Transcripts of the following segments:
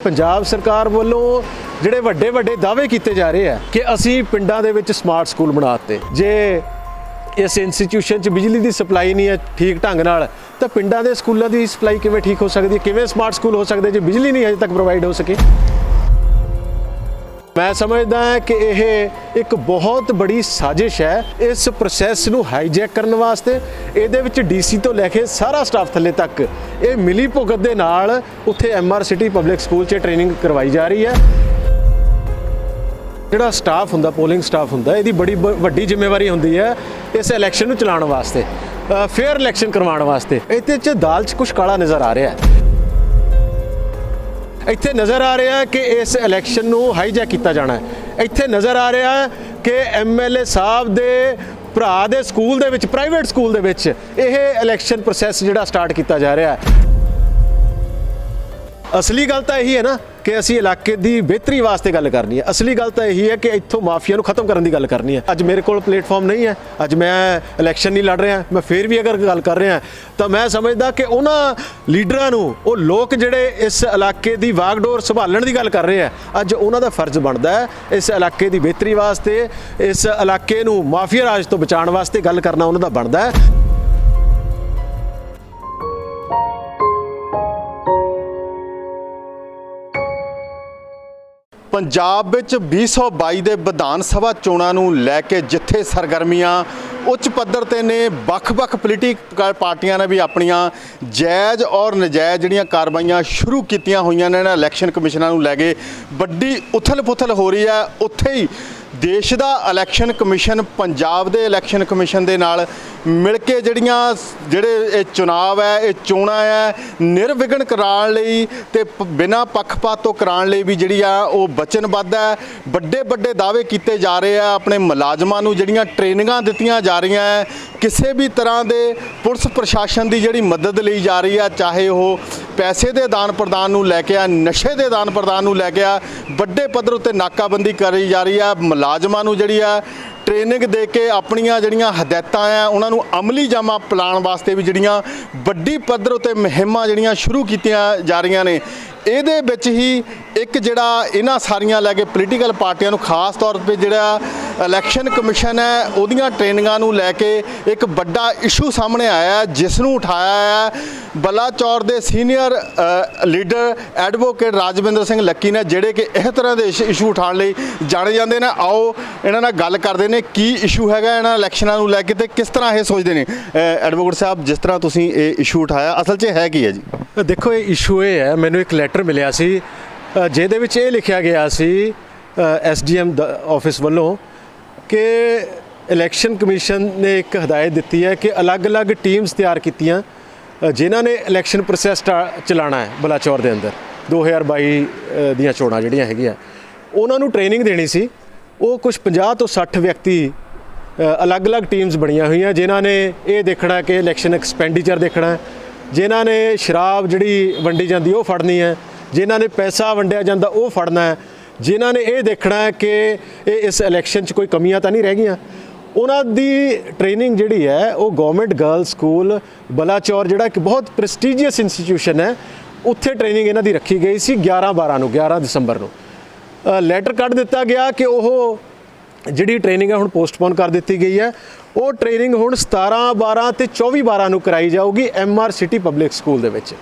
पंजाब सरकार वालों ਜਿਹੜੇ ਵੱਡੇ ਦਾਅਵੇ ਕੀਤੇ ਜਾ ਰਹੇ ਆ ਕਿ ਅਸੀਂ ਪਿੰਡਾਂ ਦੇ ਵਿੱਚ ਸਮਾਰਟ ਸਕੂਲ ਬਣਾਤੇ। ਜੇ ਇਸ ਇੰਸਟੀਟਿਊਸ਼ਨ 'ਚ ਬਿਜਲੀ ਦੀ ਸਪਲਾਈ ਨਹੀਂ ਹੈ ਠੀਕ ਢੰਗ ਨਾਲ ਤਾਂ ਪਿੰਡਾਂ ਦੇ ਸਕੂਲਾਂ ਦੀ ਸਪਲਾਈ ਕਿਵੇਂ ਠੀਕ ਹੋ ਸਕਦੀ ਹੈ? ਕਿਵੇਂ ਸਮਾਰਟ ਸਕੂਲ ਹੋ ਸਕਦੇ ਜੇ ਬਿਜਲੀ ਨਹੀਂ ਅਜੇ ਤੱਕ ਪ੍ਰੋਵਾਈਡ ਹੋ ਸਕੀ? मैं समझदा है कि यह एक बहुत बड़ी साजिश है इस प्रोसैस नूं हाईजैक करने वास्ते। इहदे विच DC तो लैके सारा स्टाफ थल्ले तक ये मिली भुगत दे नाल उत्थे MR सिटी पब्लिक स्कूल 'च ट्रेनिंग करवाई जा रही है। जिहड़ा स्टाफ हुंदा पोलिंग स्टाफ हुंदा इहदी बड़ी वड्डी जिम्मेवारी हुंदी है इस इलैक्शन नूं चलाउण वास्ते, फेयर इलैक्शन करवाउण वास्ते। इहदे 'च दाल 'च कुछ काला नज़र आ रहा है। ਇੱਥੇ ਨਜ਼ਰ ਆ ਰਿਹਾ ਕਿ ਇਸ ਇਲੈਕਸ਼ਨ ਨੂੰ ਹਾਈਜੈਕ ਕੀਤਾ ਜਾਣਾ ਹੈ। ਇੱਥੇ ਨਜ਼ਰ ਆ ਰਿਹਾ ਕਿ MLA ਸਾਹਿਬ ਦੇ ਭਰਾ ਦੇ ਸਕੂਲ ਦੇ ਵਿੱਚ, ਪ੍ਰਾਈਵੇਟ ਸਕੂਲ ਦੇ ਵਿੱਚ ਇਹ ਇਲੈਕਸ਼ਨ ਪ੍ਰੋਸੈਸ ਜਿਹੜਾ ਸਟਾਰਟ ਕੀਤਾ ਜਾ ਰਿਹਾ ਹੈ। ਅਸਲੀ ਗੱਲ ਤਾਂ ਇਹੀ ਹੈ ਨਾ ਕਿ ਅਸੀਂ ਇਲਾਕੇ ਦੀ ਬਿਹਤਰੀ ਵਾਸਤੇ ਗੱਲ ਕਰਨੀ ਹੈ। ਅਸਲੀ ਗੱਲ ਤਾਂ ਇਹੀ ਹੈ ਕਿ ਇੱਥੋਂ ਮਾਫੀਆ ਨੂੰ ਖਤਮ ਕਰਨ ਦੀ ਗੱਲ ਕਰਨੀ ਹੈ। ਅੱਜ ਮੇਰੇ ਕੋਲ ਪਲੇਟਫਾਰਮ ਨਹੀਂ ਹੈ, ਅੱਜ ਮੈਂ ਇਲੈਕਸ਼ਨ ਨਹੀਂ ਲੜ ਰਿਹਾ, ਮੈਂ ਫਿਰ ਵੀ ਅਗਰ ਗੱਲ ਕਰ ਰਿਹਾ ਤਾਂ ਮੈਂ ਸਮਝਦਾ ਕਿ ਉਹਨਾਂ ਲੀਡਰਾਂ ਨੂੰ, ਉਹ ਲੋਕ ਜਿਹੜੇ ਇਸ ਇਲਾਕੇ ਦੀ ਵਾਗਡੋਰ ਸੰਭਾਲਣ ਦੀ ਗੱਲ ਕਰ ਰਹੇ ਆ, ਅੱਜ ਉਹਨਾਂ ਦਾ ਫਰਜ਼ ਬਣਦਾ ਹੈ ਇਸ ਇਲਾਕੇ ਦੀ ਬਿਹਤਰੀ ਵਾਸਤੇ, ਇਸ ਇਲਾਕੇ ਨੂੰ ਮਾਫੀਆ ਰਾਜ ਤੋਂ ਬਚਾਉਣ ਵਾਸਤੇ ਗੱਲ ਕਰਨਾ ਉਹਨਾਂ ਦਾ ਬਣਦਾ ਹੈ। पंजाब विच 2022 ਦੇ ਵਿਧਾਨ ਸਭਾ ਚੋਣਾਂ ਨੂੰ ਲੈ ਕੇ ਜਿੱਥੇ ਸਰਗਰਮੀਆਂ ਉੱਚ ਪੱਧਰ ਤੇ ਨੇ, ਵੱਖ-ਵੱਖ ਪੋਲੀਟੀਕਲ ਪਾਰਟੀਆਂ ਨੇ ਵੀ ਆਪਣੀਆਂ ਜਾਇਜ਼ ਔਰ ਨਜਾਇਜ਼ ਜਿਹੜੀਆਂ ਕਾਰਵਾਈਆਂ ਸ਼ੁਰੂ ਕੀਤੀਆਂ ਹੋਈਆਂ ਨੇ। ਇਲੈਕਸ਼ਨ ਕਮਿਸ਼ਨਾਂ ਨੂੰ ਲੈ ਕੇ ਵੱਡੀ ਉਥਲ-ਪੁਥਲ ਹੋ ਰਹੀ ਹੈ। ਉੱਥੇ ਹੀ ਦੇਸ਼ ਦਾ ਇਲੈਕਸ਼ਨ ਕਮਿਸ਼ਨ ਪੰਜਾਬ ਦੇ ਇਲੈਕਸ਼ਨ ਕਮਿਸ਼ਨ ਦੇ ਨਾਲ ਮਿਲ ਕੇ ਜਿਹੜੇ ਇਹ ਚੁਣਾਵ ਹੈ, ਇਹ ਚੋਣਾਂ ਹੈ, ਨਿਰਵਿਘਨ ਕਰਾਉਣ ਲਈ ਤੇ ਬਿਨਾਂ ਪੱਖਪਾਤ ਤੋਂ ਕਰਾਉਣ ਲਈ ਵੀ ਜਿਹੜੀ ਆ ਉਹ ਵਚਨਬੱਧ ਹੈ। ਵੱਡੇ ਦਾਅਵੇ ਕੀਤੇ ਜਾ ਰਹੇ ਆ। ਆਪਣੇ ਮੁਲਾਜ਼ਮਾਂ ਨੂੰ ਜਿਹੜੀਆਂ ਟ੍ਰੇਨਿੰਗਾਂ ਦਿੱਤੀਆਂ ਜਾ ਰਹੀਆਂ ਹੈ, ਕਿਸੇ ਵੀ ਤਰ੍ਹਾਂ ਦੇ ਪੁਲਿਸ ਪ੍ਰਸ਼ਾਸਨ ਦੀ ਜਿਹੜੀ ਮਦਦ ਲਈ ਜਾ ਰਹੀ ਆ, ਚਾਹੇ ਉਹ ਪੈਸੇ ਦੇ ਦਾਨ ਪ੍ਰਦਾਨ ਨੂੰ ਲੈ ਕੇ ਆ, ਨਸ਼ੇ ਦੇ ਦਾਨ ਪ੍ਰਦਾਨ ਨੂੰ ਲੈ ਕੇ ਆ, ਵੱਡੇ ਪੱਧਰ ਉੱਤੇ ਨਾਕਾਬੰਦੀ ਕਰੀ ਜਾ ਰਹੀ ਆ। ਮੁਲਾਜ਼ਮਾਂ ਨੂੰ ਜਿਹੜੀ ਆ ट्रेनिंग दे के अपनियां जड़ियां हदायतां आ उन्हां नूं अमली जामा पिलाउण वास्ते भी जड़ियां वड्डी पद्धर उत्ते मुहिमां जड़ियां शुरू कीतियां जा रहीआं ने। ਇਹਦੇ ਵਿੱਚ ਹੀ ਇੱਕ ਜਿਹੜਾ ਇਹਨਾਂ ਸਾਰੀਆਂ ਲੈ ਕੇ ਪੋਲੀਟੀਕਲ ਪਾਰਟੀਆਂ ਨੂੰ ਖਾਸ ਤੌਰ 'ਤੇ ਜਿਹੜਾ ਇਲੈਕਸ਼ਨ ਕਮਿਸ਼ਨ ਹੈ ਉਹਦੀਆਂ ਟ੍ਰੇਨਿੰਗਾਂ ਨੂੰ ਲੈ ਕੇ ਇੱਕ ਵੱਡਾ ਇਸ਼ੂ ਸਾਹਮਣੇ ਆਇਆ, ਜਿਸ ਨੂੰ ਉਠਾਇਆ ਹੈ ਬਲਾਚੌਰ ਦੇ senior leader advocate Rajwinder Singh Lucky ਨੇ, ਜਿਹੜੇ ਕਿ ਇਸ ਤਰ੍ਹਾਂ ਦੇ ਇਸ਼ੂ ਉਠਾਉਣ ਲਈ ਜਾਣੇ ਜਾਂਦੇ ਨੇ। ਆਓ ਇਹਨਾਂ ਨਾਲ ਗੱਲ ਕਰਦੇ ਨੇ ਕੀ ਇਸ਼ੂ ਹੈਗਾ ਇਹਨਾਂ ਇਲੈਕਸ਼ਨਾਂ ਨੂੰ ਲੈ ਕੇ ਤੇ ਕਿਸ ਤਰ੍ਹਾਂ ਇਹ ਸੋਚਦੇ ਨੇ। ਐਡਵੋਕੇਟ ਸਾਹਿਬ, ਜਿਸ ਤਰ੍ਹਾਂ ਤੁਸੀਂ ਇਹ ਇਸ਼ੂ ਉਠਾਇਆ, ਅਸਲ 'ਚ ਹੈ ਕੀ ਹੈ ਜੀ? ਦੇਖੋ, ਇਹ ਇਸ਼ੂ ਇਹ ਹੈ, ਮੈਨੂੰ ਇੱਕ ਲੈਟਰ ਮਿਲਿਆ ਸੀ ਜਿਹਦੇ ਵਿੱਚ ਇਹ ਲਿਖਿਆ ਗਿਆ ਸੀ SDM ਆਫਿਸ ਵੱਲੋਂ ਕਿ ਇਲੈਕਸ਼ਨ ਕਮਿਸ਼ਨ ਨੇ ਇੱਕ ਹਦਾਇਤ ਦਿੱਤੀ ਹੈ ਕਿ ਅਲੱਗ-ਅਲੱਗ ਟੀਮਸ ਤਿਆਰ ਕੀਤੀਆਂ ਜਿਨ੍ਹਾਂ ਨੇ ਇਲੈਕਸ਼ਨ ਪ੍ਰੋਸੈਸ ਚਲਾਉਣਾ ਹੈ ਬਲਾਚੌਰ ਦੇ ਅੰਦਰ 2022 ਦੀਆਂ ਚੋਣਾਂ ਜਿਹੜੀਆਂ ਹੈਗੀਆਂ, ਉਹਨਾਂ ਨੂੰ ਟ੍ਰੇਨਿੰਗ ਦੇਣੀ ਸੀ। ਉਹ ਕੁਝ 50 ਤੋਂ 60 ਵਿਅਕਤੀ ਅਲੱਗ-ਅਲੱਗ ਟੀਮਸ ਬਣੀਆਂ ਹੋਈਆਂ ਜਿਨ੍ਹਾਂ ਨੇ ਇਹ ਦੇਖਣਾ ਕਿ ਇਲੈਕਸ਼ਨ ਐਕਸਪੈਂਡੀਚਰ ਦੇਖਣਾ ਹੈ, ਜਿਨ੍ਹਾਂ ਨੇ ਸ਼ਰਾਬ ਜਿਹੜੀ ਵੰਡੀ ਜਾਂਦੀ ਉਹ ਫੜਨੀ ਹੈ, ਜਿਨ੍ਹਾਂ ਨੇ ਪੈਸਾ ਵੰਡਿਆ ਜਾਂਦਾ ਉਹ ਫੜਨਾ ਹੈ, ਜਿਨ੍ਹਾਂ ਨੇ ਇਹ ਦੇਖਣਾ ਹੈ ਕਿ ਇਸ ਇਲੈਕਸ਼ਨ 'ਚ ਕੋਈ ਕਮੀਆਂ ਤਾਂ ਨਹੀਂ ਰਹਿ ਗਈਆਂ। ਉਹਨਾਂ ਦੀ ਟ੍ਰੇਨਿੰਗ ਜਿਹੜੀ ਹੈ ਉਹ ਗਵਰਨਮੈਂਟ ਗਰਲ ਸਕੂਲ ਬਲਾਚੌਰ, ਜਿਹੜਾ ਇੱਕ ਬਹੁਤ ਪ੍ਰੈਸਟੀਜੀਅਸ ਇੰਸਟੀਟਿਊਸ਼ਨ ਹੈ, ਉੱਥੇ ਟ੍ਰੇਨਿੰਗ ਇਹਨਾਂ ਦੀ ਰੱਖੀ ਗਈ ਸੀ 11 ਦਸੰਬਰ ਨੂੰ। ਲੈਟਰ ਕੱਢ ਦਿੱਤਾ ਗਿਆ ਕਿ ਉਹ ਜਿਹੜੀ ਟ੍ਰੇਨਿੰਗ ਹੈ ਹੁਣ ਪੋਸਟਪੋਨ ਕਰ ਦਿੱਤੀ ਗਈ ਹੈ। ਉਹ ਟ੍ਰੇਨਿੰਗ ਹੁਣ 17/12 ਤੇ 24/12 ਨੂੰ ਕਰਾਈ ਜਾਊਗੀ MR ਸਿਟੀ ਪਬਲਿਕ ਸਕੂਲ ਦੇ ਵਿੱਚ।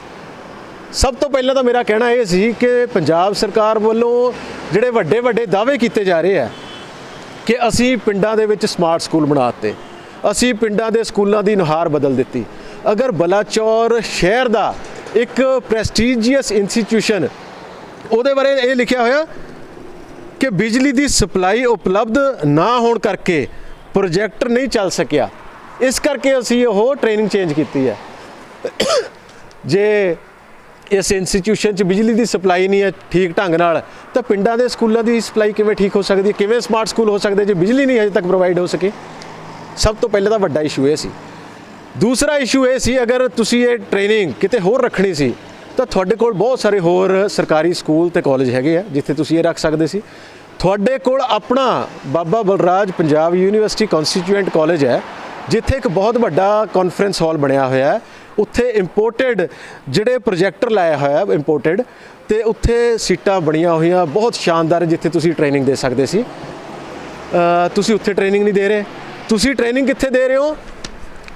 ਸਭ ਤੋਂ ਪਹਿਲਾਂ ਤਾਂ ਮੇਰਾ ਕਹਿਣਾ ਇਹ ਸੀ ਕਿ ਪੰਜਾਬ ਸਰਕਾਰ ਵੱਲੋਂ ਜਿਹੜੇ ਵੱਡੇ ਦਾਅਵੇ ਕੀਤੇ ਜਾ ਰਹੇ ਆ ਕਿ ਅਸੀਂ ਪਿੰਡਾਂ ਦੇ ਵਿੱਚ ਸਮਾਰਟ ਸਕੂਲ ਬਣਾਤੇ, ਅਸੀਂ ਪਿੰਡਾਂ ਦੇ ਸਕੂਲਾਂ ਦੀ ਨੁਹਾਰ ਬਦਲ ਦਿੱਤੀ। ਅਗਰ ਬਲਾਚੌਰ ਸ਼ਹਿਰ ਦਾ ਇੱਕ ਪ੍ਰੈਸਟੀਜੀਅਸ ਇੰਸਟੀਟਿਊਸ਼ਨ, ਉਹਦੇ ਬਾਰੇ ਇਹ ਲਿਖਿਆ ਹੋਇਆ ਕਿ ਬਿਜਲੀ ਦੀ ਸਪਲਾਈ ਉਪਲਬਧ ਨਾ ਹੋਣ ਕਰਕੇ ਪ੍ਰੋਜੈਕਟ ਨਹੀਂ ਚੱਲ ਸਕਿਆ, ਇਸ ਕਰਕੇ ਅਸੀਂ ਉਹ ਟ੍ਰੇਨਿੰਗ ਚੇਂਜ ਕੀਤੀ ਹੈ। ਜੇ ਇਸ ਇੰਸਟੀਟਿਊਸ਼ਨ 'ਚ ਬਿਜਲੀ ਦੀ ਸਪਲਾਈ ਨਹੀਂ ਹੈ ਠੀਕ ਢੰਗ ਨਾਲ ਤਾਂ ਪਿੰਡਾਂ ਦੇ ਸਕੂਲਾਂ ਦੀ ਸਪਲਾਈ ਕਿਵੇਂ ਠੀਕ ਹੋ ਸਕਦੀ ਹੈ? ਕਿਵੇਂ ਸਮਾਰਟ ਸਕੂਲ ਹੋ ਸਕਦੇ ਜੇ ਬਿਜਲੀ ਨਹੀਂ ਅਜੇ ਤੱਕ ਪ੍ਰੋਵਾਈਡ ਹੋ ਸਕੇ? ਸਭ ਤੋਂ ਪਹਿਲਾਂ ਤਾਂ ਵੱਡਾ ਇਸ਼ੂ ਇਹ ਸੀ। ਦੂਸਰਾ ਇਸ਼ੂ ਇਹ ਸੀ, ਅਗਰ ਤੁਸੀਂ ਇਹ ਟ੍ਰੇਨਿੰਗ ਕਿਤੇ ਹੋਰ ਰੱਖਣੀ ਸੀ ਤਾਂ ਤੁਹਾਡੇ ਕੋਲ ਬਹੁਤ ਸਾਰੇ ਹੋਰ ਸਰਕਾਰੀ ਸਕੂਲ ਤੇ ਕਾਲਜ ਹੈਗੇ ਆ ਜਿੱਥੇ ਤੁਸੀਂ ਇਹ ਰੱਖ ਸਕਦੇ ਸੀ। ਤੁਹਾਡੇ ਕੋਲ ਆਪਣਾ Baba Balraj Punjab university constituent college ਹੈ, ਜਿੱਥੇ ਇੱਕ ਬਹੁਤ ਵੱਡਾ ਕਾਨਫਰੰਸ ਹਾਲ ਬਣਿਆ ਹੋਇਆ ਹੈ। ਉੱਥੇ ਇੰਪੋਰਟਡ ਜਿਹੜੇ ਪ੍ਰੋਜੈਕਟਰ ਲਾਇਆ ਹੋਇਆ ਇੰਪੋਰਟਡ ਤੇ ਉੱਥੇ ਸੀਟਾਂ ਬਣੀਆਂ ਹੋਈਆਂ ਬਹੁਤ ਸ਼ਾਨਦਾਰ, ਜਿੱਥੇ ਤੁਸੀਂ ਟ੍ਰੇਨਿੰਗ ਦੇ ਸਕਦੇ ਸੀ। ਤੁਸੀਂ ਉੱਥੇ ਟ੍ਰੇਨਿੰਗ ਨਹੀਂ ਦੇ ਰਹੇ, ਤੁਸੀਂ ਟ੍ਰੇਨਿੰਗ ਕਿੱਥੇ ਦੇ ਰਹੇ ਹੋ?